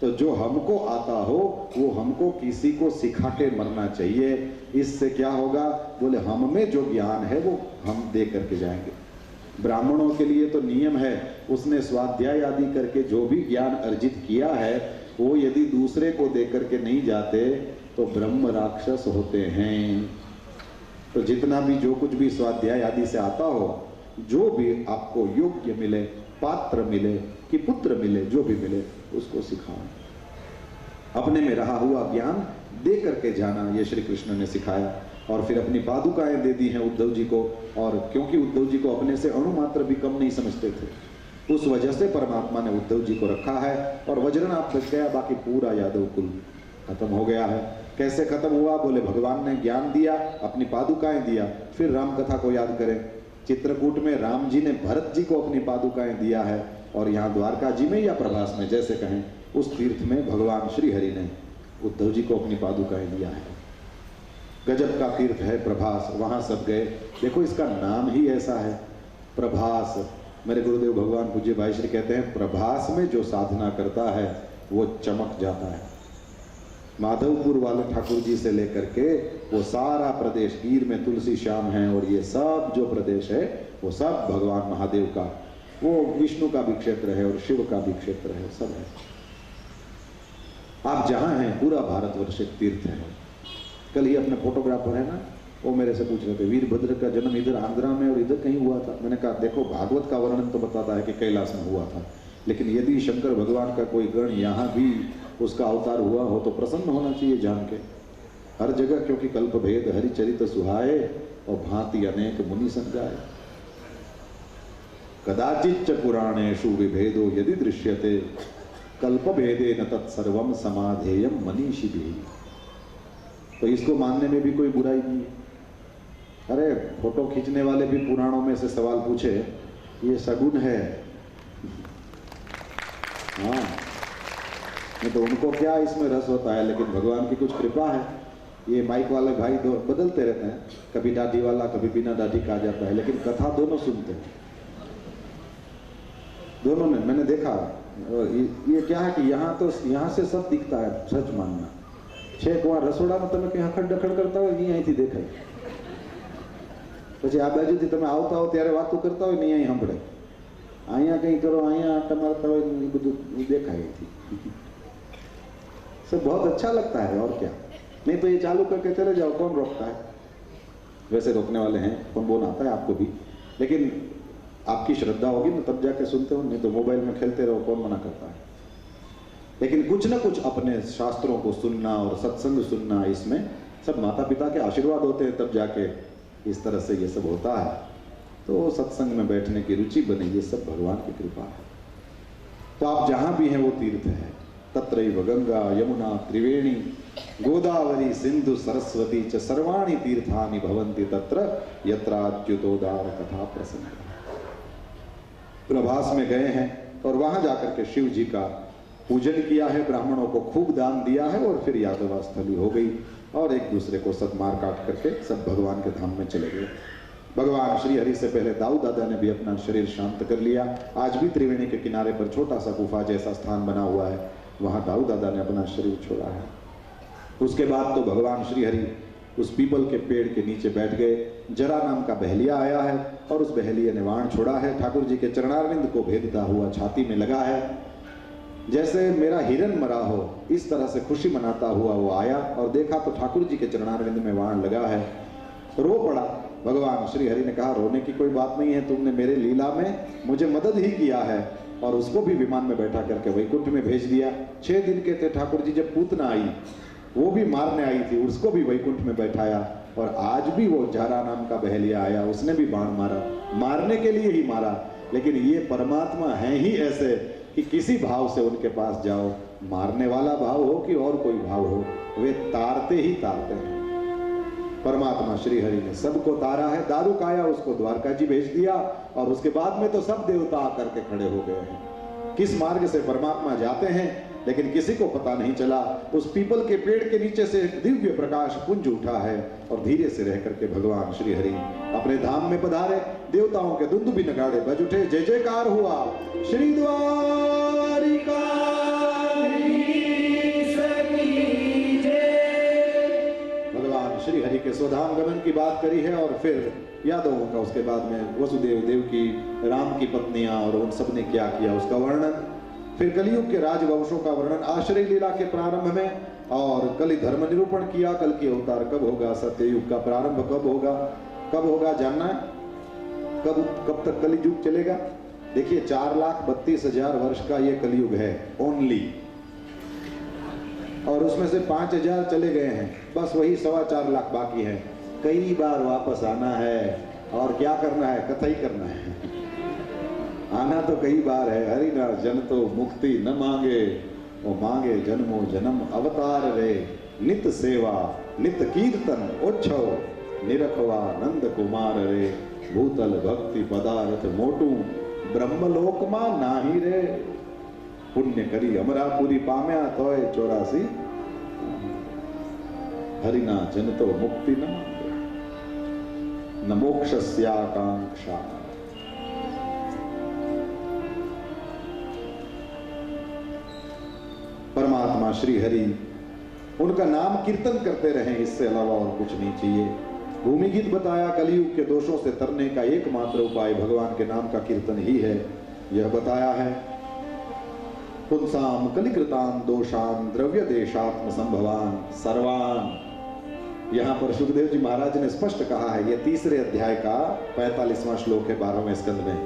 तो जो हमको आता हो वो हमको किसी को सिखा के मरना चाहिए। इससे क्या होगा, बोले हम में जो ज्ञान है वो हम दे करके जाएंगे। ब्राह्मणों के लिए तो नियम है, उसने स्वाध्याय आदि करके जो भी ज्ञान अर्जित किया है वो यदि दूसरे को दे करके नहीं जाते तो ब्रह्म राक्षस होते हैं। तो जितना भी जो कुछ भी स्वाध्याय आदि से आता हो, जो भी आपको योग्य मिले, पात्र मिले कि पुत्र मिले, जो भी मिले उसको सिखाओ। अपने में रहा हुआ ज्ञान दे करके जाना, ये श्री कृष्ण ने सिखाया। और फिर अपनी पादुकाएं दे दी हैं उद्धव जी को, और क्योंकि उद्धव जी को अपने से अणु मात्र भी कम नहीं समझते थे, उस वजह से परमात्मा ने उद्धव जी को रखा है। और वज्रनाथ बच गया, बाकी पूरा यादव कुल खत्म हो गया है। कैसे खत्म हुआ? बोले भगवान ने ज्ञान दिया, अपनी पादुकाएं दिया। फिर राम कथा को याद करें, चित्रकूट में राम जी ने भरत जी को अपनी पादुकाएं दिया है, और यहाँ द्वारका जी में या प्रभास में जैसे कहें, उस तीर्थ में भगवान श्री हरि ने उद्धव जी को अपनी पादुकाएं दिया है। गजब का तीर्थ है प्रभास, वहां सब गए। देखो इसका नाम ही ऐसा है प्रभास। मेरे गुरुदेव भगवान पूज्य भाई श्री कहते हैं, प्रभास में जो साधना करता है वो चमक जाता है। माधवपुर वाले ठाकुर जी से लेकर के वो सारा प्रदेश, गीर में तुलसी श्याम है, और ये सब जो प्रदेश है वो सब भगवान महादेव का, वो विष्णु का भी क्षेत्र है और शिव का भी क्षेत्र है, सब है। आप जहां हैं पूरा भारतवर्ष एक तीर्थ है। कल ही अपने फोटोग्राफर है ना, वो मेरे से पूछ रहे थे, वीरभद्र का जन्म इधर आंध्रा में और इधर कहीं हुआ था। मैंने कहा देखो भागवत का वर्णन तो बताता है कि कैलाश में हुआ था, लेकिन यदि शंकर भगवान का कोई गण यहाँ भी उसका अवतार हुआ हो तो प्रसन्न होना चाहिए जान के, हर जगह, क्योंकि कल्प भेद हरिचरित सुहाए और भांति अनेक मुनि संजाए। कदाचिच्च पुराणेषु विभेदो यदि दृश्यते कल्प भेदे न तत्सर्वम समाधेयम मनीषिभिः। तो इसको मानने में भी कोई बुराई नहीं है। अरे फोटो खींचने वाले भी पुराणों में से सवाल पूछे, ये सगुन है, हाँ, नहीं तो उनको क्या इसमें रस होता है, लेकिन भगवान की कुछ कृपा है। ये माइक वाले भाई दो बदलते रहते हैं, कभी दाढ़ी वाला कभी बिना दाढ़ी का आ जाता है, लेकिन कथा दोनों सुनते हैं, दोनों ने, मैंने देखा। ये क्या है कि यहाँ तो यहाँ से सब दिखता है, सच मानना। छेक वहाँ रसोड़ा में તમે કઈ હખડ ડખડ કરતા હોય નહીં અહીંથી દેખાય, પછી આ બાજુથી તમે આવતા હો ત્યારે વાતો કરતા હોય નહીં અહીં સાંભળે, અહીંયા કંઈ કરો અહીંયા આટા મારતા હોય એ બધું દેખાય અહીંથી। सब बहुत अच्छा लगता है, और क्या। नहीं तो ये चालू करके चले जाओ, कौन रोकता है? वैसे रोकने वाले हैं, फोन आता है आपको भी, लेकिन आपकी श्रद्धा होगी ना तब जाके सुनते हो, नहीं तो मोबाइल में खेलते रहो, कौन मना करता है। लेकिन कुछ ना कुछ अपने शास्त्रों को सुनना और सत्संग सुनना, इसमें सब माता पिता के आशीर्वाद होते हैं, तब जाके इस तरह से ये सब होता है। तो सत्संग में बैठने की रुचि बने, ये सब भगवान की कृपा है। तो आप जहां भी हैं वो तीर्थ है। तत्रैव गंगा यमुना त्रिवेणी गोदावरी सिंधु सरस्वती च सर्वाणि तीर्थानि भवन्ति तत्र यत्राच्युतोदार कथा प्रसंग। प्रभास में गए हैं और वहां जाकर के शिव जी का पूजन किया है, ब्राह्मणों को खूब दान दिया है, और फिर यादवास्थली हो गई, और एक दूसरे को सब मार काट करके सब भगवान के धाम में चले गए। भगवान श्री हरि से पहले दाऊ दादा ने भी अपना शरीर शांत कर लिया। आज भी त्रिवेणी के किनारे पर छोटा सा गुफा जैसा स्थान बना हुआ है, वहां दाऊ दादा ने अपना शरीर छोड़ा है। उसके बाद तो भगवान श्री हरि उस पीपल के पेड़ के नीचे बैठ गए। जरा नाम का बहलिया आया है और उस बहलिया ने वाण छोड़ा है, ठाकुर जी के चरणारविंद को भेदता हुआ छाती में लगा है। जैसे मेरा हिरन मरा हो इस तरह से खुशी मनाता हुआ वो आया और देखा तो ठाकुर जी के चरणारविंद में वाण लगा है, रो पड़ा। भगवान श्री हरि ने कहा रोने की कोई बात नहीं है, तुमने मेरे लीला में मुझे मदद ही किया है। और उसको भी विमान में बैठा करके वैकुंठ में भेज दिया। 6 दिन के थे ठाकुर जी जब पूतना आई, वो भी मारने आई थी, उसको भी वैकुंठ में बैठाया। और आज भी वो जारा नाम का बहलिया आया, उसने भी बाण मारा, मारने के लिए ही मारा। लेकिन ये परमात्मा है ही ऐसे कि किसी भाव से उनके पास जाओ, मारने वाला भाव हो कि और कोई भाव हो, वे तारते ही तारते हैं। परमात्मा श्री हरि ने सबको तारा है। दारू काया उसको द्वारका जी भेज दिया और उसके बाद में तो सब देवता आकर के खड़े हो गए हैं। किस मार्ग से परमात्मा जाते हैं लेकिन किसी को पता नहीं चला। उस पीपल के पेड़ के नीचे से दिव्य प्रकाश पुंज उठा है और धीरे से रह करके भगवान श्री हरि अपने धाम में पधारे। देवताओं के दुंदुभी नगाड़े बज उठे, जय जयकार हुआ। श्री द्वारिका श्री हरि के स्वधाम गमन की बात करी है। और फिर यादवों का उसके बाद में वसुदेव देव की, राम की पत्नियां और उन सब ने क्या किया उसका वर्णन। फिर कलयुग के राजवंशों का वर्णन आश्रय लीला के प्रारंभ में, और कल धर्म निरूपण किया। कल की अवतार कब होगा, सत्ययुग का प्रारंभ कब होगा जानना है? कब तक कलयुग चलेगा? देखिए 4,32,000 वर्ष का ये कलयुग है ओनली। और उसमें से 5000 चले गए हैं, बस वही 4.25 लाख बाकी है। कई बार वापस आना है और क्या करना है, कथा ही करना है। आना तो कई बार है। हरि ना जन तो मुक्ति न मांगे, वो मांगे जन्मों जन्म अवतार रे। नित सेवा नित कीर्तन ओछो, निरखवा नंद कुमार रे। भूतल भक्ति पदार्थ मोटू, ब्रह्मलोक मा नाही रे। पुण्य करी अमरापुरी पाम्या तोय 84। हरिना जन तो मुक्ति न मांगे, न मोक्षस्याकांक्षा। परमात्मा श्री हरि, उनका नाम कीर्तन करते रहें, इससे अलावा और कुछ नहीं चाहिए। भूमिगीत बताया, कलयुग के दोषों से तरने का एकमात्र उपाय भगवान के नाम का कीर्तन ही है, यह बताया है। पुंसाम कलिकृतान दोषान द्रव्य देशात्म संभवान सर्वान। यहां पर सुखदेव जी महाराज ने स्पष्ट कहा है, यह 3रे अध्याय का 45वां श्लोक है 12वें स्कंद में।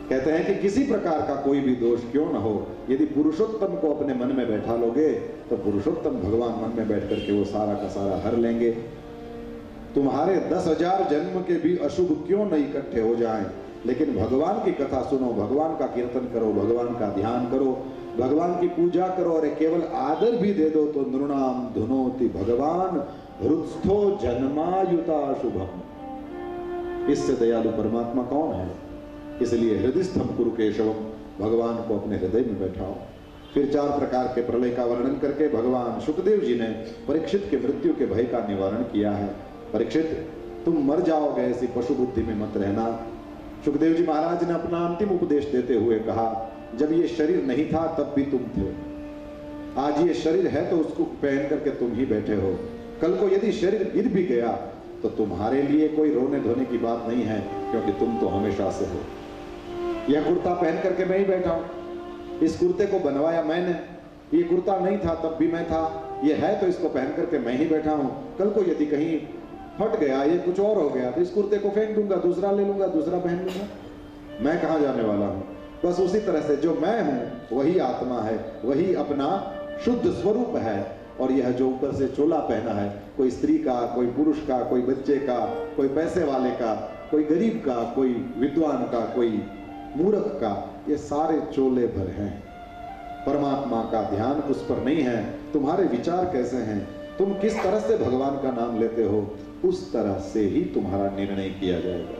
कहते हैं कि किसी प्रकार का कोई भी दोष क्यों न हो, यदि पुरुषोत्तम को अपने मन में बैठा लोगे तो पुरुषोत्तम भगवान मन में बैठ करके वो सारा का सारा हर लेंगे। तुम्हारे 10,000 जन्म के भी अशुभ क्यों न इकट्ठे हो जाएं, लेकिन भगवान की कथा सुनो, भगवान का कीर्तन करो, भगवान का ध्यान करो, भगवान की पूजा करो, और केवल आदर भी दे दो तो नृणाम धुनोति भगवान हृत्स्थो जन्मायुता शुभम। इससे दयालु परमात्मा कौन है? इसलिए हृदयस्थम कुरु केशवम, भगवान को अपने हृदय में बैठाओ। फिर 4 प्रकार के प्रलय का वर्णन करके भगवान सुखदेव जी ने परीक्षित के मृत्यु के भय का निवारण किया है। परीक्षित, तुम मर जाओगे ऐसी पशु बुद्धि में मत रहना। सुखदेव जी महाराज ने अपना अंतिम उपदेश देते हुए कहा, जब ये शरीर नहीं था तब भी तुम थे, आज ये शरीर है तो उसको पहन करके तुम ही बैठे हो। कल को यदि शरीर गिर भी गया तो तुम्हारे लिए कोई रोने धोने की बात नहीं है, क्योंकि तुम तो हमेशा से हो। यह कुर्ता पहन करके मैं ही बैठा हूं, इस कुर्ते को बनवाया मैंने, ये कुर्ता नहीं था तब भी मैं था, ये है तो इसको पहन करके मैं ही बैठा हूं। कल को यदि कहीं फट गया, ये कुछ और हो गया, तो इस कुर्ते को फेंक दूंगा, दूसरा ले लूंगा, दूसरा पहन लूंगा। मैं कहां जाने वाला हूं? बस उसी तरह से जो मैं हूं वही आत्मा है, वही अपना शुद्ध स्वरूप है। और यह जो ऊपर से चोला पहना है, कोई स्त्री का, कोई पुरुष का, कोई बच्चे का, कोई पैसे वाले का, कोई गरीब का, कोई विद्वान का, कोई मूर्ख का, ये सारे चोले भर हैं। परमात्मा का ध्यान उस पर नहीं है। तुम्हारे विचार कैसे हैं, तुम किस तरह से भगवान का नाम लेते हो, उस तरह से ही तुम्हारा निर्णय किया जाएगा।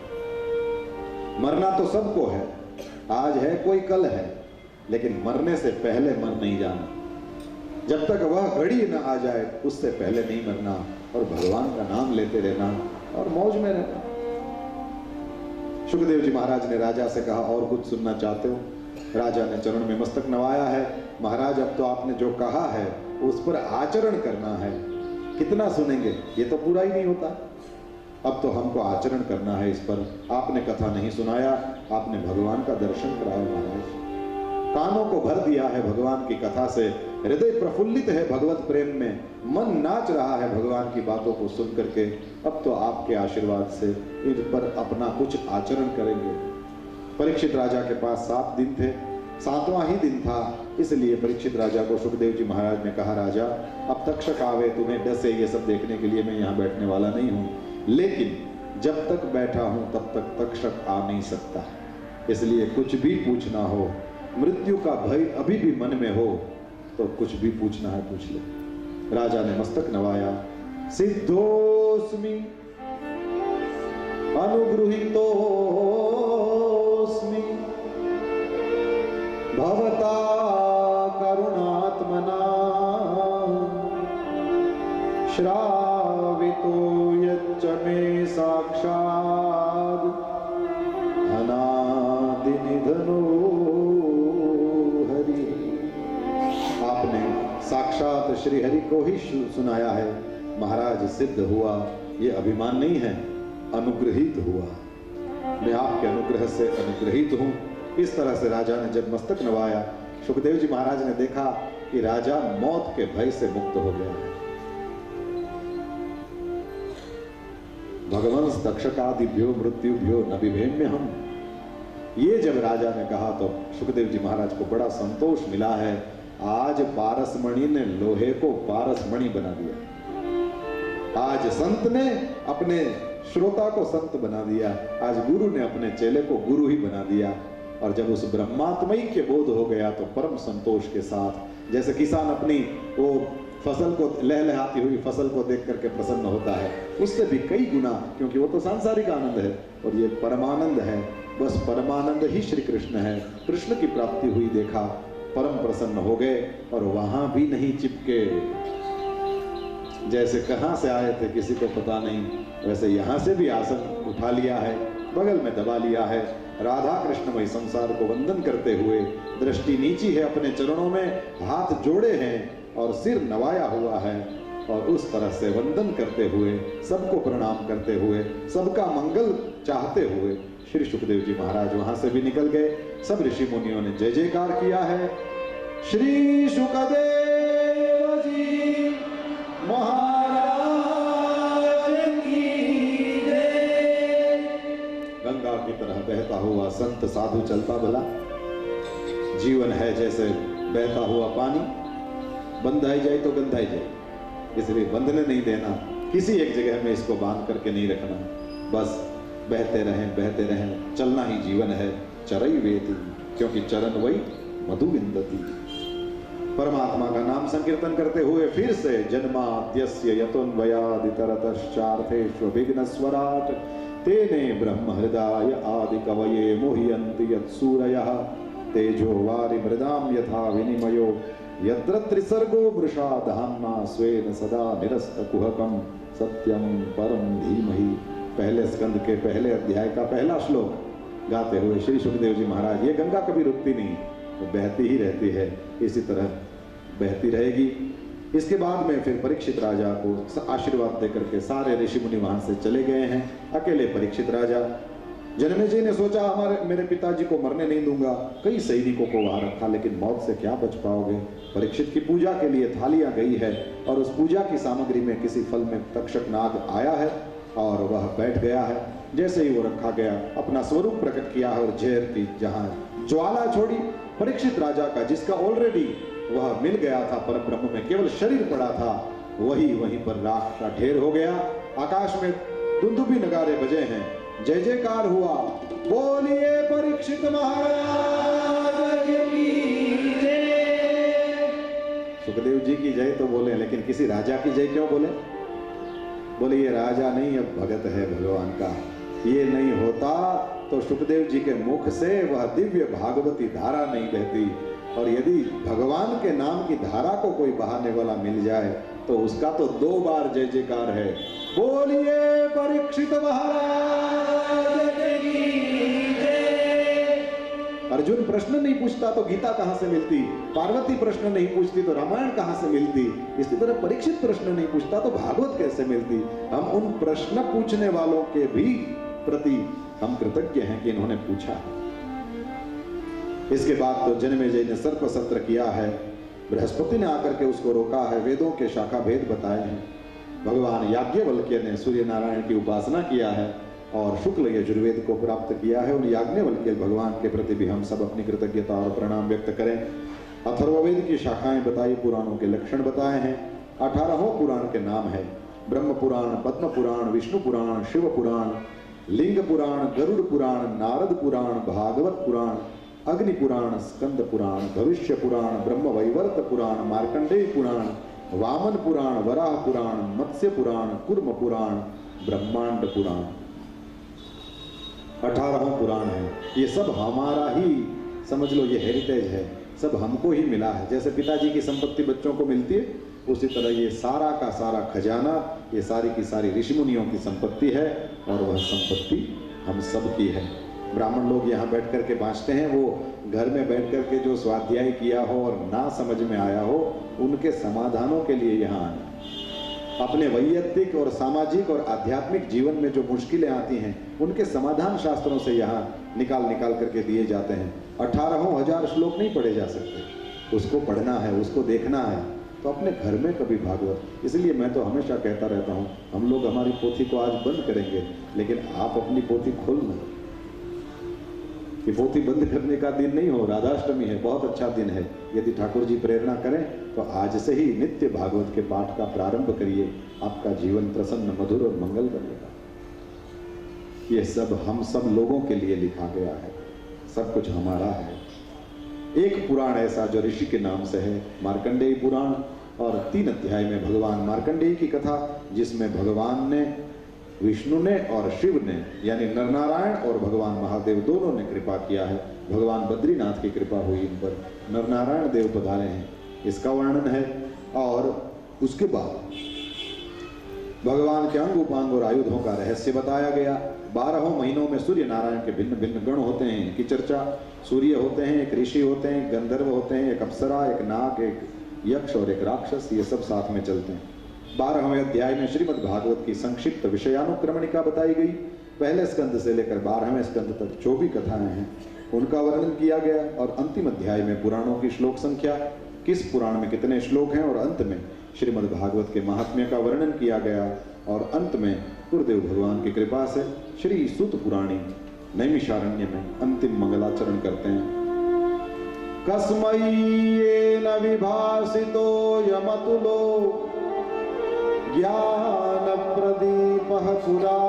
मरना तो सबको है, आज है कोई कल है, लेकिन मरने से पहले मर नहीं जाना। जब तक वह घड़ी न आ जाए उससे पहले नहीं मरना, और भगवान का नाम लेते रहना और मौज में रहना। सुखदेव जी महाराज ने राजा से कहा, और कुछ सुनना चाहते हो? राजा ने चरण में मस्तक नवाया है, महाराज अब तो आपने जो कहा है उस पर आचरण करना है। कितना सुनेंगे, ये तो पूरा ही नहीं होता। अब तो हमको आचरण करना है इस पर। आपने कथा नहीं सुनाया, आपने भगवान का दर्शन कराया महाराज, कानों को भर दिया है भगवान की कथा से, हृदय प्रफुल्लित है भगवत प्रेम में, मन नाच रहा है भगवान की बातों को सुन करके। अब तो आपके आशीर्वाद से इन पर अपना कुछ आचरण करेंगे। परीक्षित राजा के पास 7 दिन थे, 7वां ही दिन था, इसलिए परीक्षित राजा को सुखदेव जी महाराज ने कहा, राजा अब तक्षक आवे तुम्हें डसे, ये सब देखने के लिए मैं यहाँ बैठने वाला नहीं हूँ, लेकिन जब तक बैठा हूँ तब तक तक्षक आ नहीं सकता, इसलिए कुछ भी पूछना हो, मृत्यु का भय अभी भी मन में हो तो कुछ भी पूछना है पूछ ले। राजा ने मस्तक नवाया, सिद्धोस्मि अनुगृहीतोस्मि भवता करुणात्मना श्रावितो यच्च मे साक्षात् अनादि निधनो हरि। आपने साक्षात श्री हरि को ही सुनाया है। महाराज सिद्ध हुआ, ये अभिमान नहीं है, अनुग्रहित हुआ। मैं आपके अनुग्रह से अनुग्रहित हूं। इस तरह से राजा ने जब मस्तक नवाया, सुखदेव जी महाराज ने देखा कि राजा मौत के भय से मुक्त हो गया है। भगवंस तक्षकादिभ्यो मृत्युभ्यो न बिभेम्य हम, ये जब राजा ने कहा तो सुखदेव जी महाराज को बड़ा संतोष मिला है। आज पारसमणि ने लोहे को पारसमणि बना दिया। आज संत ने अपने श्रोता को संत बना दिया। आज गुरु ने अपने चेले को गुरु ही बना दिया। और जब उस ब्रह्मात्मय के बोध हो गया तो परम संतोष के साथ, जैसे किसान अपनी वो फसल को लहलहाती हुई फसल को देख करके प्रसन्न होता है, उससे भी कई गुना, क्योंकि वो तो सांसारिक आनंद है और ये परमानंद है। बस परमानंद ही श्री कृष्ण है। कृष्ण की प्राप्ति हुई, देखा, परम प्रसन्न हो गए और वहां भी नहीं चिपके। जैसे कहां से आए थे किसी को पता नहीं, वैसे यहां से भी आसन उठा लिया है, बगल में दबा लिया है। राधा कृष्णमय संसार को वंदन करते हुए, दृष्टि नीची है, अपने चरणों में हाथ जोड़े हैं और सिर नवाया हुआ है, और उस तरह से वंदन करते हुए, सबको प्रणाम करते हुए, सबका मंगल चाहते हुए श्री सुखदेव जी महाराज वहां से भी निकल गए। सब ऋषि मुनियों ने जय जयकार किया है। श्री सुखदेव जी महाराज की जय। गंगा की तरह बहता हुआ संत साधु चलता भला, जीवन है जैसे बहता हुआ पानी, बंधाई जाए तो गंधाई जाए, इसलिए बंधने नहीं देना, किसी एक जगह में इसको बांध करके नहीं रखना, बस बहते रहें, चलना ही जीवन है। चरई वेति, क्योंकि चरण वही मधु विंदति। परमात्मा का नाम संकीर्तन करते हुए फिर से जन्माद्यस्य यतोन्वयादितरतश्चार्थेष्वभिघ्नस्वराट् तेने ब्रह्म हृदय आदि कवये मुह्यन्ति यत्सूरयः तेजो वारि मृदाम यथा विनिमयो यत्र त्रिसर्गो वृषा धाम्ना स्वेन सदा निरस्तकुहकं सत्यं परम धीमहि। पहले स्कंद के पहले अध्याय का पहला श्लोक गाते हुए श्री सुखदेव जी महाराज, ये गंगा कभी रुकती नहीं, तो बहती ही रहती है, इसी तरह बहती रहेगी। इसके बाद में फिर परीक्षित राजा को आशीर्वाद देकर के सारे ऋषि मुनि वहां से चले गए हैं। अकेले परीक्षित राजा, जन्मेजय ने सोचा मेरे पिताजी को मरने नहीं दूंगा, कई सैनिकों को वहां रखा, लेकिन मौत से क्या बच पाओगे। परीक्षित की पूजा के लिए थालियां गई है और उस पूजा की सामग्री में किसी फल में तक्षक नाग आया है और वह बैठ गया है। जैसे ही वो रखा गया, अपना स्वरूप प्रकट किया और जहर की जहां ज्वाला छोड़ी, परीक्षित राजा का जिसका ऑलरेडी वह मिल गया था पर ब्रह्म में, केवल शरीर पड़ा था, वहीं पर राख का ढेर हो गया। आकाश में दुंदुभी नगारे बजे हैं, जय जयकार हुआ, बोलिए परीक्षित महाराज की जय। सुखदेव जी की जय तो बोले, लेकिन किसी राजा की जय क्यों बोले? बोले ये राजा नहीं, अब भगत है भगवान का। ये नहीं होता तो सुखदेव जी के मुख से वह दिव्य भागवती धारा नहीं बहती, और यदि भगवान के नाम की धारा को कोई बहाने वाला मिल जाए तो उसका तो 2 बार जय जयकार है। बोलिए परीक्षित महाराज की जय। अर्जुन प्रश्न नहीं पूछता तो गीता कहां से मिलती, पार्वती प्रश्न नहीं पूछती तो रामायण कहां से मिलती, इसी तरह परीक्षित प्रश्न नहीं पूछता तो भागवत कैसे मिलती। हम उन प्रश्न पूछने वालों के भी प्रति हम कृतज्ञ हैं कि इन्होंने पूछा। इसके बाद तो जन्मेजय ने सर्प सत्र किया है, बृहस्पति ने आकर के उसको रोका है, वेदों के शाखा भेद बताए हैं। भगवान याज्ञवल्क्य ने सूर्य नारायण की उपासना किया है और शुक्ल यजुर्वेद को प्राप्त किया है। उन याज्ञवल्क्य भगवान के प्रति भी हम सब अपनी कृतज्ञता और प्रणाम व्यक्त करें। अथर्ववेद की शाखाएं बताई, पुराणों के लक्षण बताए हैं। 18 पुराण के नाम है, ब्रह्म पुराण, पद्म पुराण, विष्णु पुराण, शिव पुराण, लिंग पुराण, गरुड़ पुराण, नारद पुराण, भागवत पुराण, अग्नि पुराण, स्कंद पुराण, भविष्य पुराण, ब्रह्म वैवर्त पुराण, मार्कंडेय पुराण, वामन पुराण, वराह पुराण, मत्स्य पुराण, कूर्म पुराण, ब्रह्मांड पुराण। 18 पुराण है। ये सब हमारा ही समझ लो, ये हेरिटेज है, सब हमको ही मिला है। जैसे पिताजी की संपत्ति बच्चों को मिलती है, उसी तरह ये सारा का सारा खजाना, ये सारी की सारी ऋषि मुनियों की संपत्ति है और वह संपत्ति हम सब की है। ब्राह्मण लोग यहाँ बैठ कर के बाँचते हैं, वो घर में बैठ कर के जो स्वाध्याय किया हो और ना समझ में आया हो, उनके समाधानों के लिए यहाँ आना। अपने वैयक्तिक और सामाजिक और आध्यात्मिक जीवन में जो मुश्किलें आती हैं, उनके समाधान शास्त्रों से यहाँ निकाल करके दिए जाते हैं। 18,000 श्लोक नहीं पढ़े जा सकते, उसको पढ़ना है, उसको देखना है, तो अपने घर में कभी भागवत। इसलिए मैं तो हमेशा कहता रहता हूँ, हम लोग हमारी पोथी को आज बंद करेंगे, लेकिन आप अपनी पोथी खोलना। कि पोथी बंद करने का दिन नहीं हो, राधाष्टमी है, बहुत अच्छा दिन है। यदि ठाकुर जी प्रेरणा करें तो आज से ही नित्य भागवत के पाठ का प्रारंभ करिए, आपका जीवन प्रसन्न, मधुर और मंगल बनेगा। ये सब हम सब लोगों के लिए लिखा गया है, सब कुछ हमारा है। एक पुराण ऐसा जो ऋषि के नाम से है, मार्कंडेय पुराण, और 3 अध्याय में भगवान मार्कंडेय की कथा, जिसमें भगवान ने, विष्णु ने और शिव ने, यानी नरनारायण और भगवान महादेव दोनों ने कृपा किया है। भगवान बद्रीनाथ की कृपा हुई इन पर, नरनारायण देव पधारे हैं, इसका वर्णन है। और उसके बाद भगवान के अंग उपांग और आयुधों का रहस्य बताया गया। 12 महीनों में सूर्य नारायण के भिन्न भिन्न गण होते हैं, इनकी चर्चा। सूर्य होते हैं, एक ऋषि होते हैं, एक गंधर्व होते हैं, एक अप्सरा, एक नाग, एक यक्ष और एक राक्षस, ये सब साथ में चलते हैं। 12वें अध्याय में श्रीमद् भागवत की संक्षिप्त विषयानुक्रमणिका बताई गई। पहले स्कंद से लेकर 12वें स्कंद तक जो भी कथाएं हैं उनका वर्णन किया गया। और अंतिम अध्याय में पुराणों की श्लोक संख्या, किस पुराण में कितने श्लोक हैं, और अंत में श्रीमद् भागवत के महात्म्य का वर्णन किया गया। और अंत में गुरुदेव भगवान की कृपा से श्री सूत पुराणी नैमिषारण्य में अंतिम मंगलाचरण करते हैं। कस्मयेन विभासितो यमतुलो ज्ञान प्रदीपः पुरा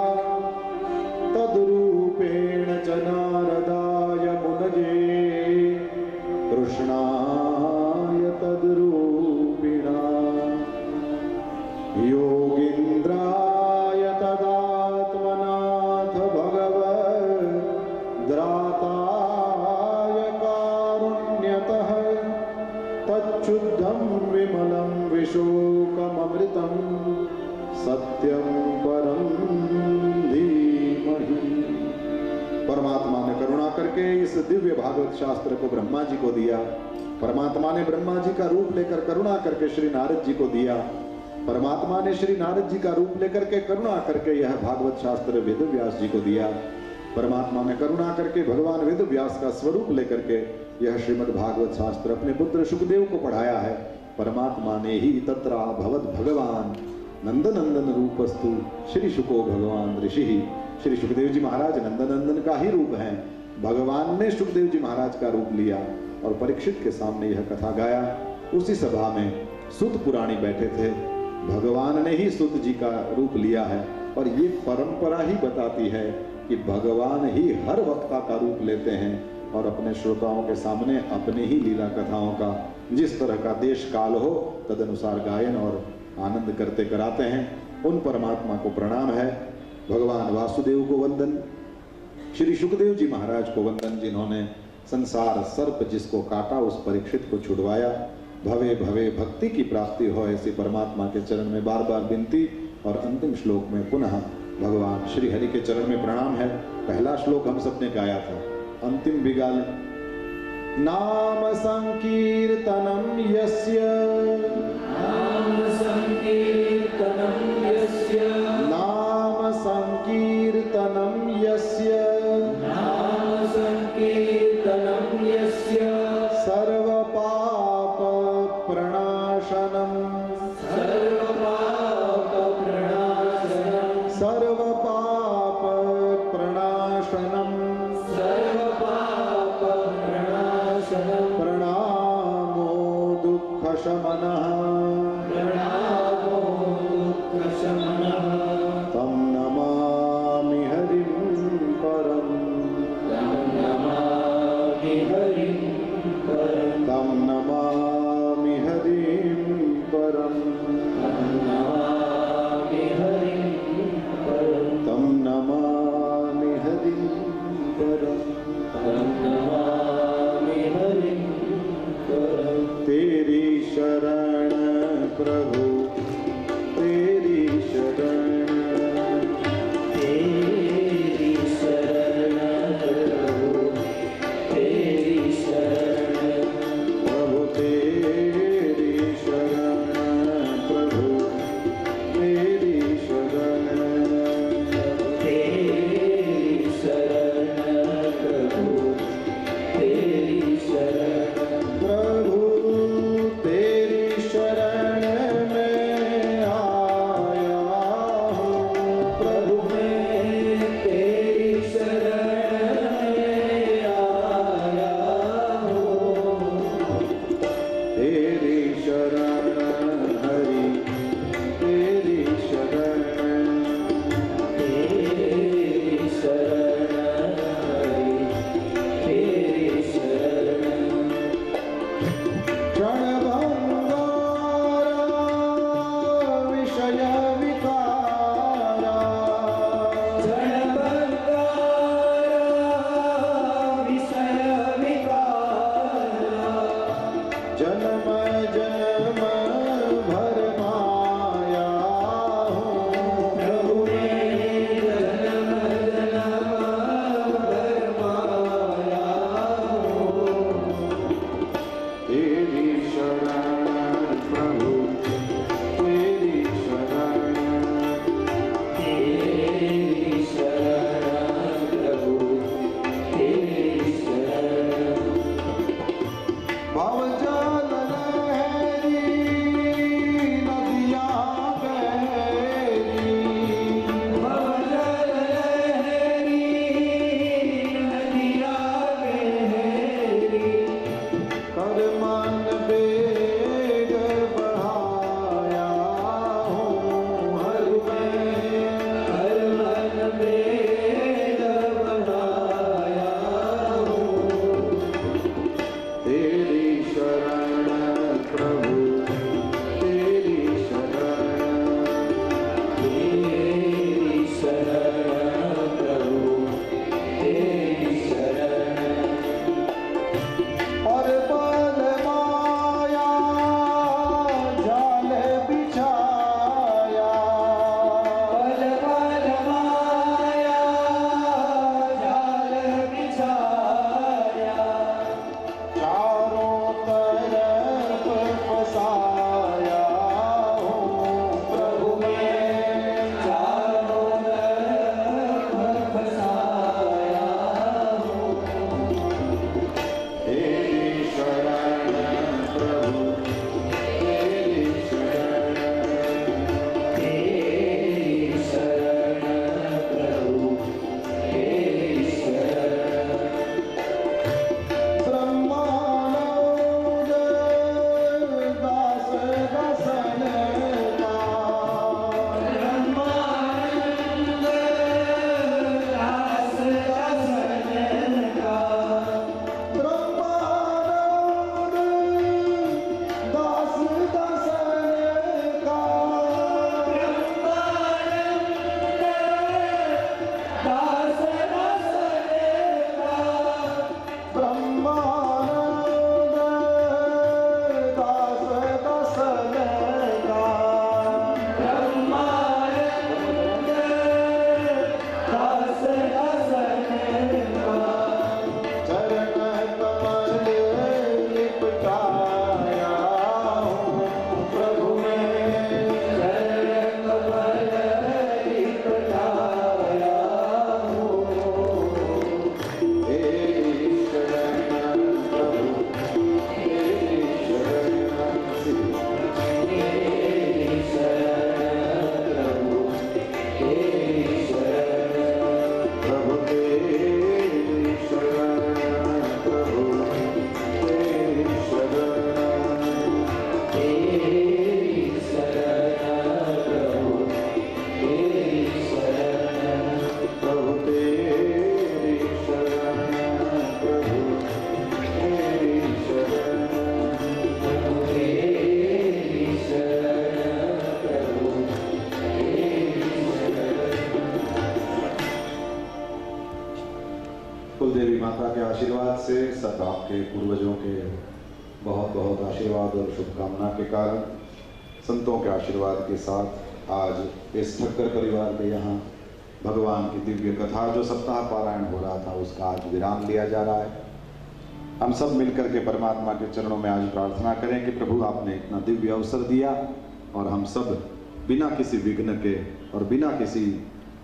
तद्रूपेण च नारदाय मुनये कृष्णाय तद्रूपिणा योगीन्द्राय तदात्मनाथ भगवद्राताय कारुण्यतः तच्छुद्धं विमलं विशोकममृतं सत्यं परं धीमहि। परमात्मा ने करुणा करके इस दिव्य भागवत शास्त्र को ब्रह्मा जी को दिया। परमात्मा ने ब्रह्मा जी का रूप लेकर करुणा करके श्री नारद जी को दिया। परमात्मा ने श्री नारद जी का रूप लेकर के करुणा करके यह भागवत शास्त्र वेद व्यास जी को दिया। परमात्मा ने करुणा करके भगवान वेद व्यास का स्वरूप लेकर के यह श्रीमद् भागवत शास्त्र अपने पुत्र सुखदेव को पढ़ाया है। परमात्मा ने ही तत्रा भवद भगवान नंदनंदन रूपस्तु श्री शुको भगवान ऋषि। श्री सुखदेव जी महाराज नंदनंदन का ही रूप है। भगवान ने सुखदेव जी महाराज का रूप लिया और परीक्षित के सामने यह कथा गाया। उसी सभा में सूत पुराणी बैठे थे। भगवान ने ही सूत जी का रूप लिया है। और ये परंपरा ही बताती है कि भगवान ही हर वक्ता का रूप लेते हैं और अपने श्रोताओं के सामने अपनी ही लीला कथाओं का जिस तरह का देश काल हो तदनुसार गायन और आनंद करते कराते हैं। उन परमात्मा को प्रणाम है। भगवान वासुदेव को वंदन, श्री सुखदेव जी महाराज को वंदन, जिन्होंने संसार सर्प जिसको काटा उस परीक्षित को छुड़वाया। भवे भवे भक्ति की प्राप्ति हो ऐसी परमात्मा के चरण में बार बार विनती। और अंतिम श्लोक में पुनः भगवान श्री हरि के चरण में प्रणाम है। पहला श्लोक हम सबने गाया था, अंतिम भी गा लें। नाम संकीर्तनम यस्य, नाम संकीर्तनं यस्य, नाम संकीर्तनम यस्य, नाम संकीर्तनं यस्य, सर्वपाप प्रणाशनम, सर्वपाप प्रणाशनं, सर्वपाप प्रणाशनम, सर्वपाप प्रणाशनं, प्रणामो दुःखशमनः, प्रणामो दुःखशमनः, तं नमामि हरिं परं, तं नमामि हरिं परं, तं नमामि हरिं परं, तं नमामि हरिं परं, तं नमामि हरिं परं। तं नमामि हरिं परं। तेरी शरण कुलदेवी माता के आशीर्वाद से सब आपके पूर्वजों के बहुत बहुत आशीर्वाद और शुभकामना के कारण संतों के आशीर्वाद के साथ आज इस ठक्कर परिवार के यहाँ भगवान की दिव्य कथा जो सप्ताह पारायण हो रहा था उसका आज विराम लिया जा रहा है। हम सब मिलकर के परमात्मा के चरणों में आज प्रार्थना करें कि प्रभु आपने इतना दिव्य अवसर दिया और हम सब बिना किसी विघ्न के और बिना किसी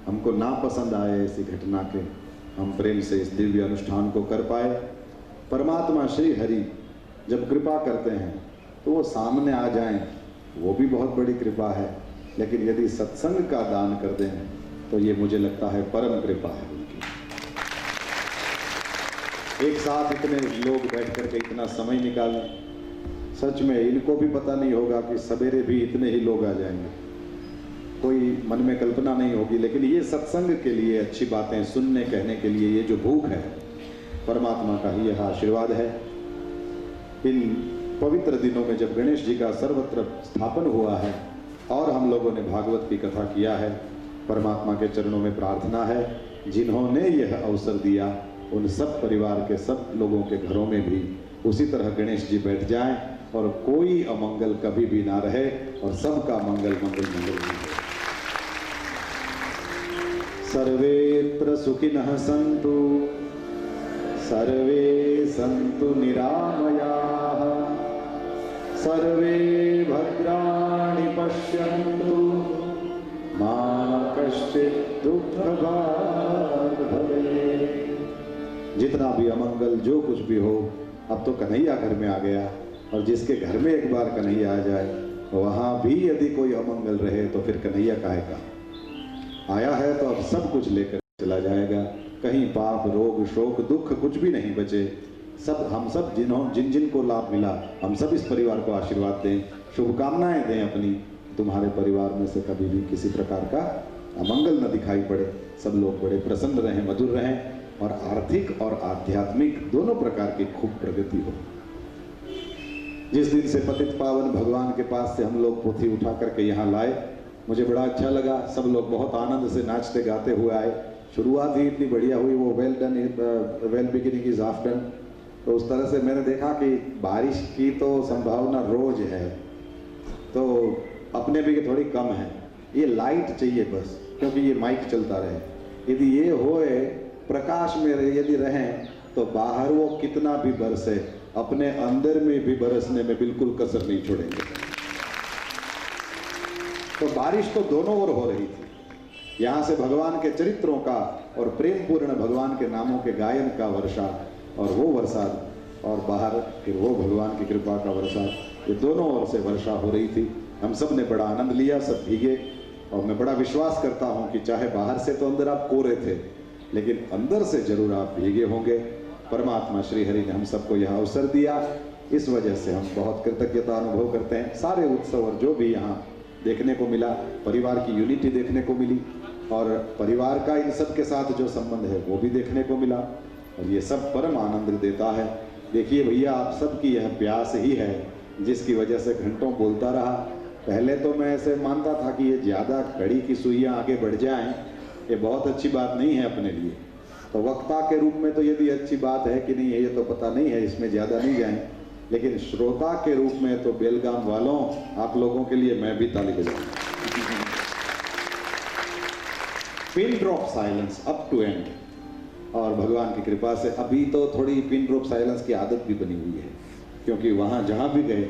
हमको नापसंद आए ऐसी घटना के हम प्रेम से इस दिव्य अनुष्ठान को कर पाए। परमात्मा श्री हरि जब कृपा करते हैं तो वो सामने आ जाएं, वो भी बहुत बड़ी कृपा है, लेकिन यदि सत्संग का दान कर दें तो ये मुझे लगता है परम कृपा है उनकी। एक साथ इतने लोग बैठ करके इतना समय निकालें, सच में इनको भी पता नहीं होगा कि सवेरे भी इतने ही लोग आ जाएंगे, कोई मन में कल्पना नहीं होगी। लेकिन ये सत्संग के लिए अच्छी बातें सुनने कहने के लिए ये जो भूख है परमात्मा का ही यह आशीर्वाद है। इन पवित्र दिनों में जब गणेश जी का सर्वत्र स्थापन हुआ है और हम लोगों ने भागवत की कथा किया है, परमात्मा के चरणों में प्रार्थना है जिन्होंने यह अवसर दिया उन सब परिवार के सब लोगों के घरों में भी उसी तरह गणेश जी बैठ जाएं और कोई अमंगल कभी भी ना रहे और सबका मंगल मंगल मंगल ही हो। सर्वेत्र सुखिनः सन्तु सर्वे सन्तु निरामयाः सर्वे भद्राणि पश्यन्तु मा कश्चित् दुःखभाग् भवेत्। जितना भी अमंगल जो कुछ भी हो, अब तो कन्हैया घर में आ गया और जिसके घर में एक बार कन्हैया आ जाए वहाँ भी यदि कोई अमंगल रहे तो फिर कन्हैया काहे का आया है, तो अब सब कुछ लेकर चला जाएगा। कहीं पाप रोग शोक दुख कुछ भी नहीं बचे। सब हम सब जिन जिन को लाभ मिला हम सब इस परिवार को आशीर्वाद दें, शुभकामनाएं दें अपनी, तुम्हारे परिवार में से कभी भी किसी प्रकार का अमंगल न दिखाई पड़े, सब लोग बड़े प्रसन्न रहें, मधुर रहें और आर्थिक और आध्यात्मिक दोनों प्रकार की खूब प्रगति हो। जिस दिन से पतित पावन भगवान के पास से हम लोग पोथी उठा करके यहाँ लाए, मुझे बड़ा अच्छा लगा। सब लोग बहुत आनंद से नाचते गाते हुए आए। शुरुआत ही इतनी बढ़िया हुई, वो well done well beginning is half done. तो उस तरह से मैंने देखा कि बारिश की तो संभावना रोज है, तो अपने भी थोड़ी कम है। ये लाइट चाहिए बस, क्योंकि ये माइक चलता रहे। यदि ये होए प्रकाश में यदि रहें तो बाहर वो कितना भी बरसे, अपने अंदर में भी बरसने में बिल्कुल कसर नहीं छोड़ेंगे। तो बारिश तो दोनों ओर हो रही थी, यहाँ से भगवान के चरित्रों का और प्रेम पूर्ण भगवान के नामों के गायन का वर्षा और वो वर्षा, और बाहर फिर वो भगवान की कृपा का वर्षा, ये दोनों ओर से वर्षा हो रही थी। हम सब ने बड़ा आनंद लिया, सब भीगे। और मैं बड़ा विश्वास करता हूँ कि चाहे बाहर से तो अंदर आप कोरे थे, लेकिन अंदर से जरूर आप भीगे होंगे। परमात्मा श्री हरि ने हम सबको यह अवसर दिया, इस वजह से हम बहुत कृतज्ञता अनुभव करते हैं। सारे उत्सव और जो भी यहाँ देखने को मिला, परिवार की यूनिटी देखने को मिली और परिवार का इन सब के साथ जो संबंध है वो भी देखने को मिला, और ये सब परम आनंद देता है। देखिए भैया, आप सबकी यह प्यास ही है जिसकी वजह से घंटों बोलता रहा। पहले तो मैं ऐसे मानता था कि ये ज़्यादा घड़ी की सुइयाँ आगे बढ़ जाएं, ये बहुत अच्छी बात नहीं है अपने लिए। तो वक्ता के रूप में तो यदि अच्छी बात है कि नहीं है ये तो पता नहीं है, इसमें ज़्यादा नहीं जाएं, लेकिन श्रोता के रूप में तो बेलगाम वालों, आप लोगों के लिए मैं भी ताली बजाऊंगा। Pin drop silence up to end, और भगवान की कृपा से अभी तो थोड़ी पिन ड्रॉप साइलेंस की आदत भी बनी हुई है, क्योंकि वहाँ जहाँ भी गए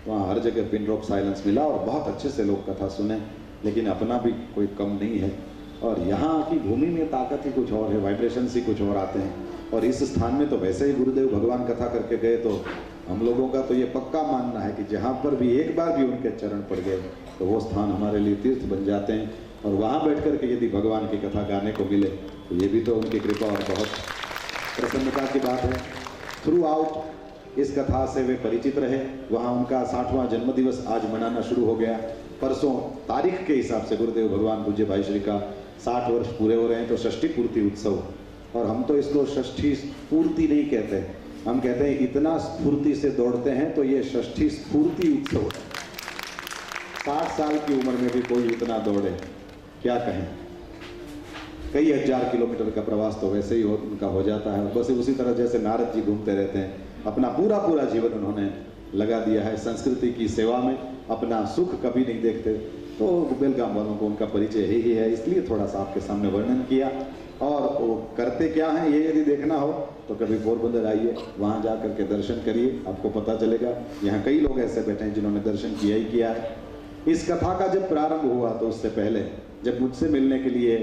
वहाँ हर जगह पिन ड्रॉप साइलेंस मिला और बहुत अच्छे से लोग कथा सुने। लेकिन अपना भी कोई कम नहीं है, और यहाँ की भूमि में ताकत ही कुछ और है, वाइब्रेशंस ही कुछ और आते हैं। और इस स्थान में तो वैसे ही गुरुदेव भगवान कथा करके गए, तो हम लोगों का तो ये पक्का मानना है कि जहाँ पर भी एक बार भी उनके चरण पड़ गए तो वो स्थान हमारे लिए तीर्थ बन जाते हैं। और वहाँ बैठ कर के यदि भगवान की कथा गाने को मिले तो ये भी तो उनकी कृपा और बहुत प्रसन्नता की बात है। थ्रू आउट इस कथा से वे परिचित रहे। वहाँ उनका 60वां जन्मदिवस आज मनाना शुरू हो गया। परसों तारीख के हिसाब से गुरुदेव भगवान पूज्य भाई श्री का 60 वर्ष पूरे हो रहे हैं, तो षष्ठी पूर्ति उत्सव। और हम तो इसको षष्ठी पूर्ति नहीं कहते, हम कहते हैं इतना स्फूर्ति से दौड़ते हैं तो ये षष्ठी स्फूर्ति उत्सव है। 60 साल की उम्र में भी कोई इतना दौड़े, क्या कहें। कई हजार किलोमीटर का प्रवास तो वैसे ही उनका हो जाता है। बस उसी तरह जैसे नारद जी घूमते रहते हैं, अपना पूरा पूरा जीवन उन्होंने लगा दिया है संस्कृति की सेवा में, अपना सुख कभी नहीं देखते। तो बेलगाम वालों को उनका परिचय यही है, इसलिए थोड़ा सा आपके सामने वर्णन किया। और वो करते क्या हैं ये यदि देखना हो तो कभी पोरबंदर आइए, वहाँ जा करके दर्शन करिए, आपको पता चलेगा। यहाँ कई लोग ऐसे बैठे हैं जिन्होंने दर्शन किया ही किया है। इस कथा का जब प्रारंभ हुआ तो उससे पहले जब मुझसे मिलने के लिए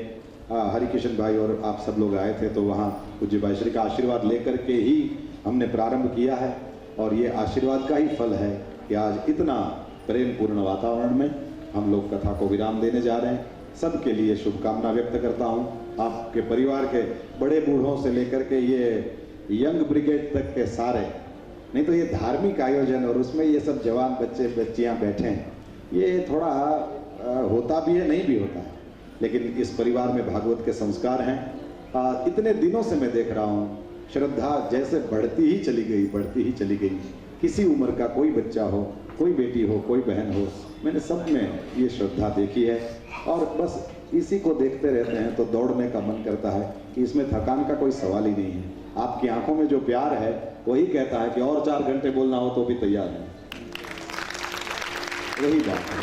हरिकिशन भाई और आप सब लोग आए थे, तो वहाँ पूज्य भाई श्री का आशीर्वाद लेकर के ही हमने प्रारंभ किया है। और ये आशीर्वाद का ही फल है कि आज इतना प्रेम पूर्ण वातावरण में हम लोग कथा को विराम देने जा रहे हैं। सबके लिए शुभकामना व्यक्त करता हूँ, आपके परिवार के बड़े बूढ़ों से लेकर के ये यंग ब्रिगेड तक के सारे। नहीं तो ये धार्मिक आयोजन और उसमें ये सब जवान बच्चे बच्चियाँ बैठे हैं, ये थोड़ा होता भी है नहीं भी होता है, लेकिन इस परिवार में भागवत के संस्कार हैं। इतने दिनों से मैं देख रहा हूँ श्रद्धा जैसे बढ़ती ही चली गई, बढ़ती ही चली गई। किसी उम्र का कोई बच्चा हो, कोई बेटी हो, कोई बहन हो, मैंने सब में ये श्रद्धा देखी है। और बस इसी को देखते रहते हैं तो दौड़ने का मन करता है कि इसमें थकान का कोई सवाल ही नहीं है। आपकी आंखों में जो प्यार है वही कहता है कि और 4 घंटे बोलना हो तो भी तैयार है। वही बात है,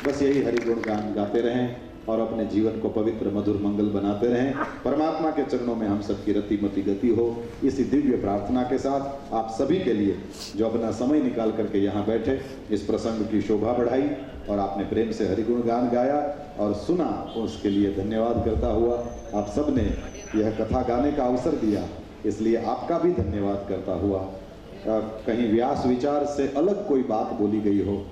बस यही हरिगुण गान गाते रहें और अपने जीवन को पवित्र मधुर मंगल बनाते रहें। परमात्मा के चरणों में हम सबकी रति मति गति हो, इसी दिव्य प्रार्थना के साथ आप सभी के लिए जो अपना समय निकाल करके यहाँ बैठे, इस प्रसंग की शोभा बढ़ाई और आपने प्रेम से हरिगुण गान गाया और सुना, उसके लिए धन्यवाद करता हुआ आप सब ने यह कथा गाने का अवसर दिया, इसलिए आपका भी धन्यवाद करता हुआ। कहीं व्यास विचार से अलग कोई बात बोली गई हो,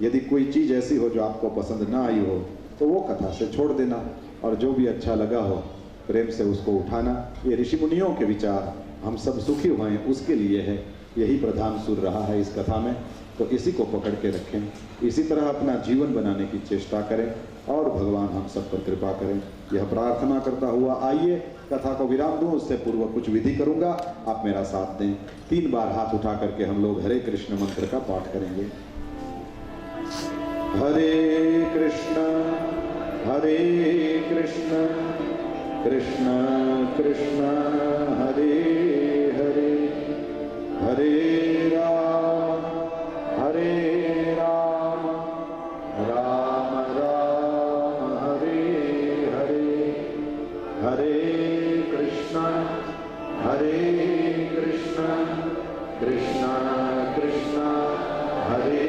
यदि कोई चीज़ ऐसी हो जो आपको पसंद ना आई हो तो वो कथा से छोड़ देना, और जो भी अच्छा लगा हो प्रेम से उसको उठाना। ये ऋषि मुनियों के विचार हम सब सुखी हुए हैं उसके लिए है, यही प्रधान सुर रहा है इस कथा में। तो इसी को पकड़ के रखें, इसी तरह अपना जीवन बनाने की चेष्टा करें और भगवान हम सब पर कृपा करें, यह प्रार्थना करता हुआ आइए कथा को विराम दूं। उससे पूर्व कुछ विधि करूंगा, आप मेरा साथ दें। 3 बार हाथ उठा करके हम लोग हरे कृष्ण मंत्र का पाठ करेंगे। हरे कृष्ण कृष्ण कृष्ण हरे हरे, हरे राम राम राम हरे हरे, हरे कृष्ण कृष्ण कृष्ण हरे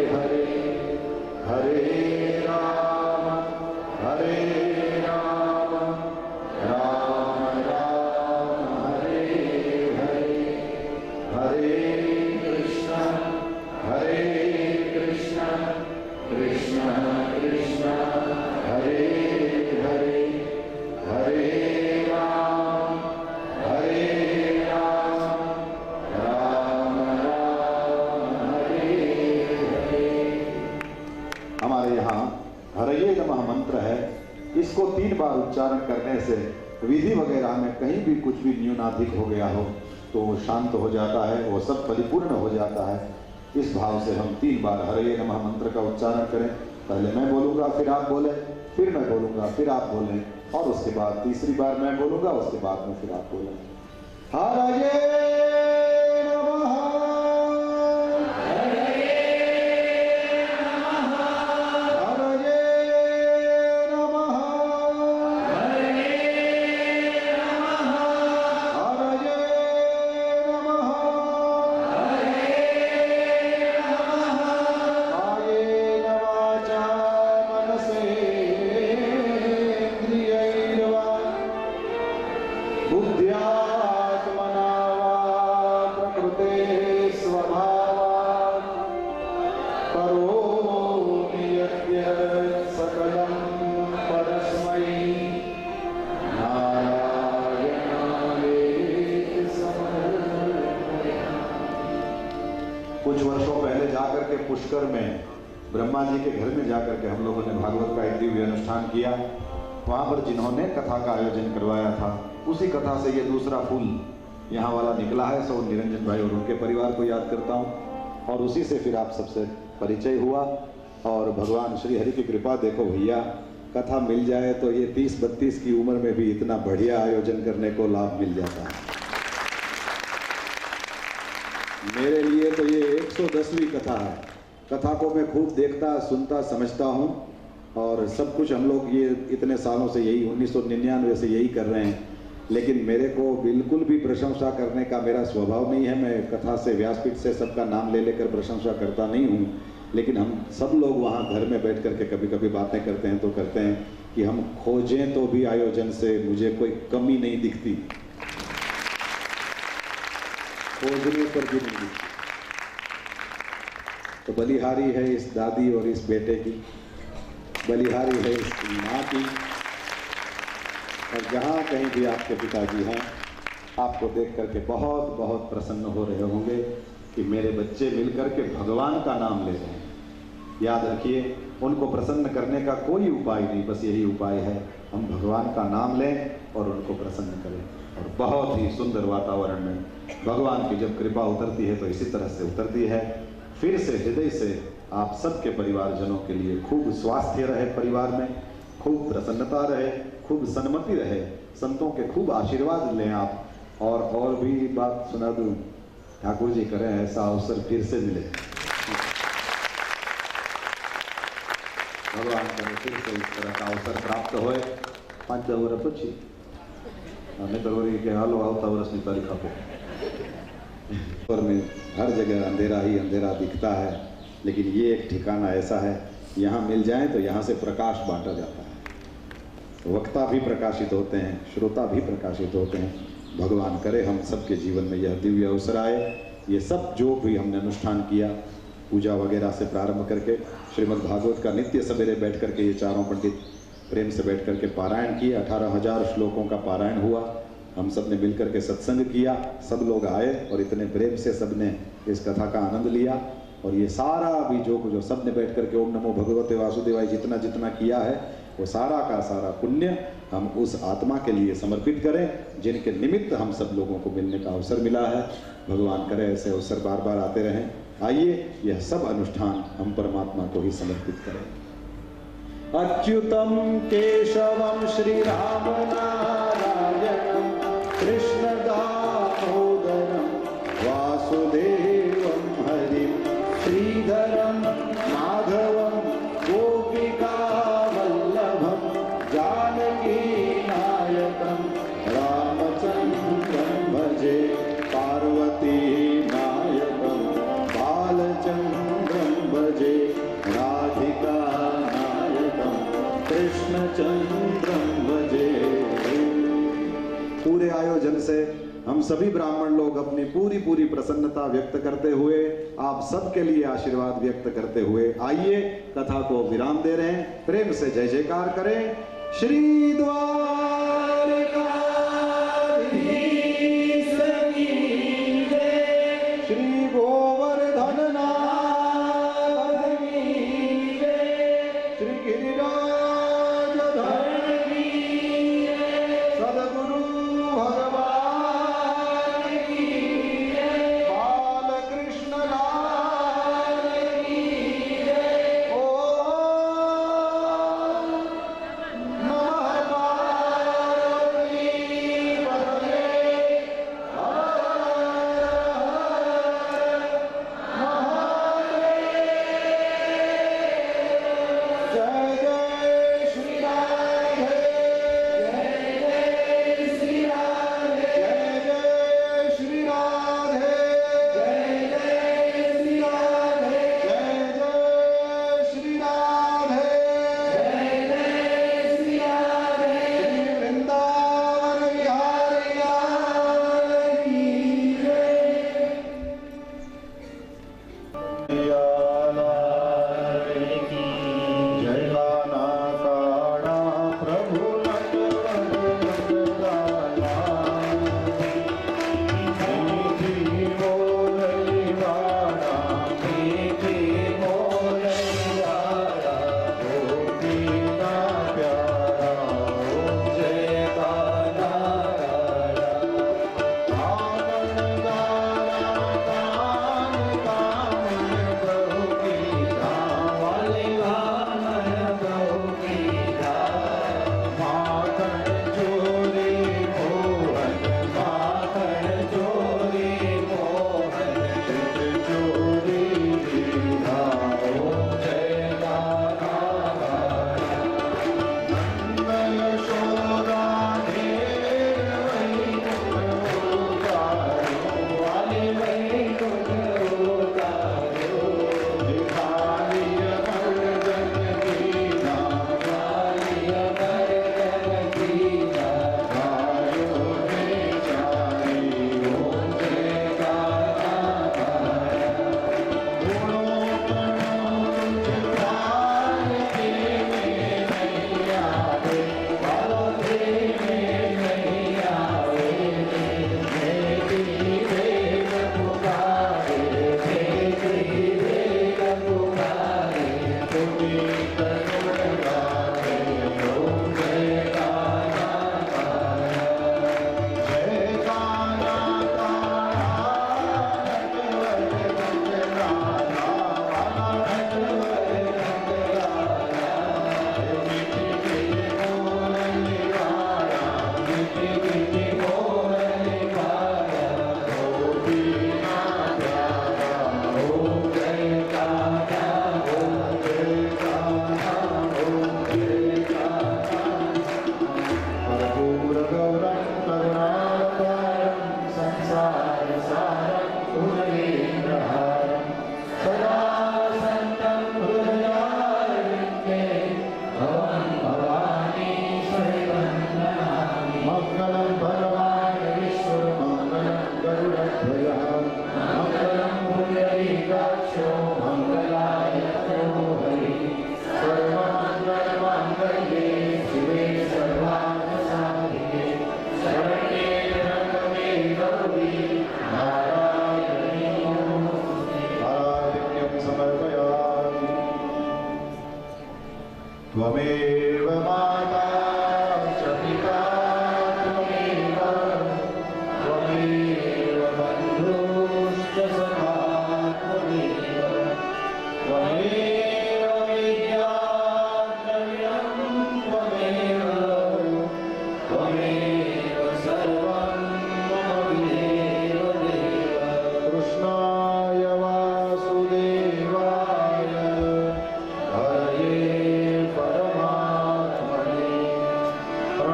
हरे, हरे राम राम राम हरे हरे, हरे कृष्ण कृष्ण कृष्ण हरे हरे, हरे राम राम राम हरे हरे। हमारे यहाँ हरये नमः मंत्र है, इसको 3 बार उच्चारण करने से विधि वगैरह में कहीं भी कुछ भी न्यूनाधिक हो गया हो तो वो शांत हो जाता है, वो सब परिपूर्ण हो जाता है। इस भाव से हम 3 बार हरये नमः मंत्र का उच्चारण करें। पहले मैं बोलूँगा, फिर आप बोलें, फिर मैं बोलूँगा, फिर आप बोलें, और उसके बाद तीसरी बार मैं बोलूँगा, उसके बाद में फिर आप बोलें। हरये कुछ वर्षों पहले जाकर के पुष्कर में ब्रह्मा जी के घर में जाकर के हम लोगों ने भागवत का एक दिव्य अनुष्ठान किया। वहाँ पर जिन्होंने कथा का आयोजन करवाया था, उसी कथा से ये दूसरा फूल यहाँ वाला निकला है। सो निरंजन भाई और उनके परिवार को याद करता हूँ, और उसी से फिर आप सबसे परिचय हुआ। और भगवान श्री हरि की कृपा देखो भैया, कथा मिल जाए तो ये 30-32 की उम्र में भी इतना बढ़िया आयोजन करने को लाभ मिल जाता है। मेरे लिए तो ये 110वीं कथा है। कथा को मैं खूब देखता, सुनता, समझता हूँ और सब कुछ हम लोग ये इतने सालों से यही 1999 से यही कर रहे हैं, लेकिन मेरे को बिल्कुल भी प्रशंसा करने का मेरा स्वभाव नहीं है। मैं कथा से, व्यासपीठ से सबका नाम ले लेकर प्रशंसा करता नहीं हूँ, लेकिन हम सब लोग वहाँ घर में बैठ करके कभी कभी बातें करते हैं तो करते हैं कि हम खोजें तो भी आयोजन से मुझे कोई कमी नहीं दिखती, खोजने पर भी नहीं दिखती। तो बलिहारी है इस दादी और इस बेटे की, बलिहारी है इस माँ की, और जहाँ कहीं भी आपके पिताजी हैं, आपको देख करके बहुत बहुत प्रसन्न हो रहे होंगे कि मेरे बच्चे मिलकर के भगवान का नाम ले रहे हैं। याद रखिए, उनको प्रसन्न करने का कोई उपाय नहीं, बस यही उपाय है, हम भगवान का नाम लें और उनको प्रसन्न करें। और बहुत ही सुंदर वातावरण में भगवान की जब कृपा उतरती है तो इसी तरह से उतरती है। फिर से हृदय से आप सबके परिवारजनों के लिए खूब स्वास्थ्य रहे, परिवार में खूब प्रसन्नता रहे, खूब सन्मति रहे, संतों के खूब आशीर्वाद लें आप। और भी बात सुना दूं, ठाकुर जी करें ऐसा अवसर फिर से मिले, भगवान करे फिर से इस तरह का अवसर प्राप्त होए। 5 वर्ष પછી અને તરવરી કે હાલો આવતા વર્ષની તારીખ આપો। पर में हर जगह अंधेरा ही अंधेरा दिखता है, लेकिन ये एक ठिकाना ऐसा है, यहाँ मिल जाए तो यहाँ से प्रकाश बांटा जाता है। वक्ता भी प्रकाशित होते हैं, श्रोता भी प्रकाशित होते हैं। भगवान करे हम सबके जीवन में यह दिव्य अवसर आए। ये सब जो भी हमने अनुष्ठान किया, पूजा वगैरह से प्रारंभ करके श्रीमद् भागवत का नित्य सवेरे बैठ करके ये चारों पंडित प्रेम से बैठ करके पारायण किए। 18,000 श्लोकों का पारायण हुआ। हम सब ने मिलकर के सत्संग किया, सब लोग आए और इतने प्रेम से सब ने इस कथा का आनंद लिया। और ये सारा भी जो सब ने बैठ करके ओम नमो भगवते वासुदेवाय जितना जितना किया है, वो सारा का सारा पुण्य हम उस आत्मा के लिए समर्पित करें जिनके निमित्त हम सब लोगों को मिलने का अवसर मिला है। भगवान करे ऐसे अवसर बार बार आते रहें। आइए यह सब अनुष्ठान हम परमात्मा को ही समर्पित करें। अच्युतम केशवम श्री राम नारायणम कृष्ण दामोदरम वासुदेवम हरिम श्रीधरम माधवम गोपिका वल्लभम जानकी नायकम रामचंद्रम भजे पार्वती नायकम बालचंद्रम भजे राधिका नायकम कृष्णचंद्रम भजे। पूरे आयोजन से हम सभी ब्राह्मण लोग अपनी पूरी प्रसन्नता व्यक्त करते हुए, आप सबके लिए आशीर्वाद व्यक्त करते हुए आइए कथा को विराम दे रहे हैं। प्रेम से जय जयकार करें। श्री द्वारकाधीश की जय, श्री गोवर्धन नाथ की जय, श्री गिरिराज धरण की जय, सद्गुरु भगवान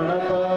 पर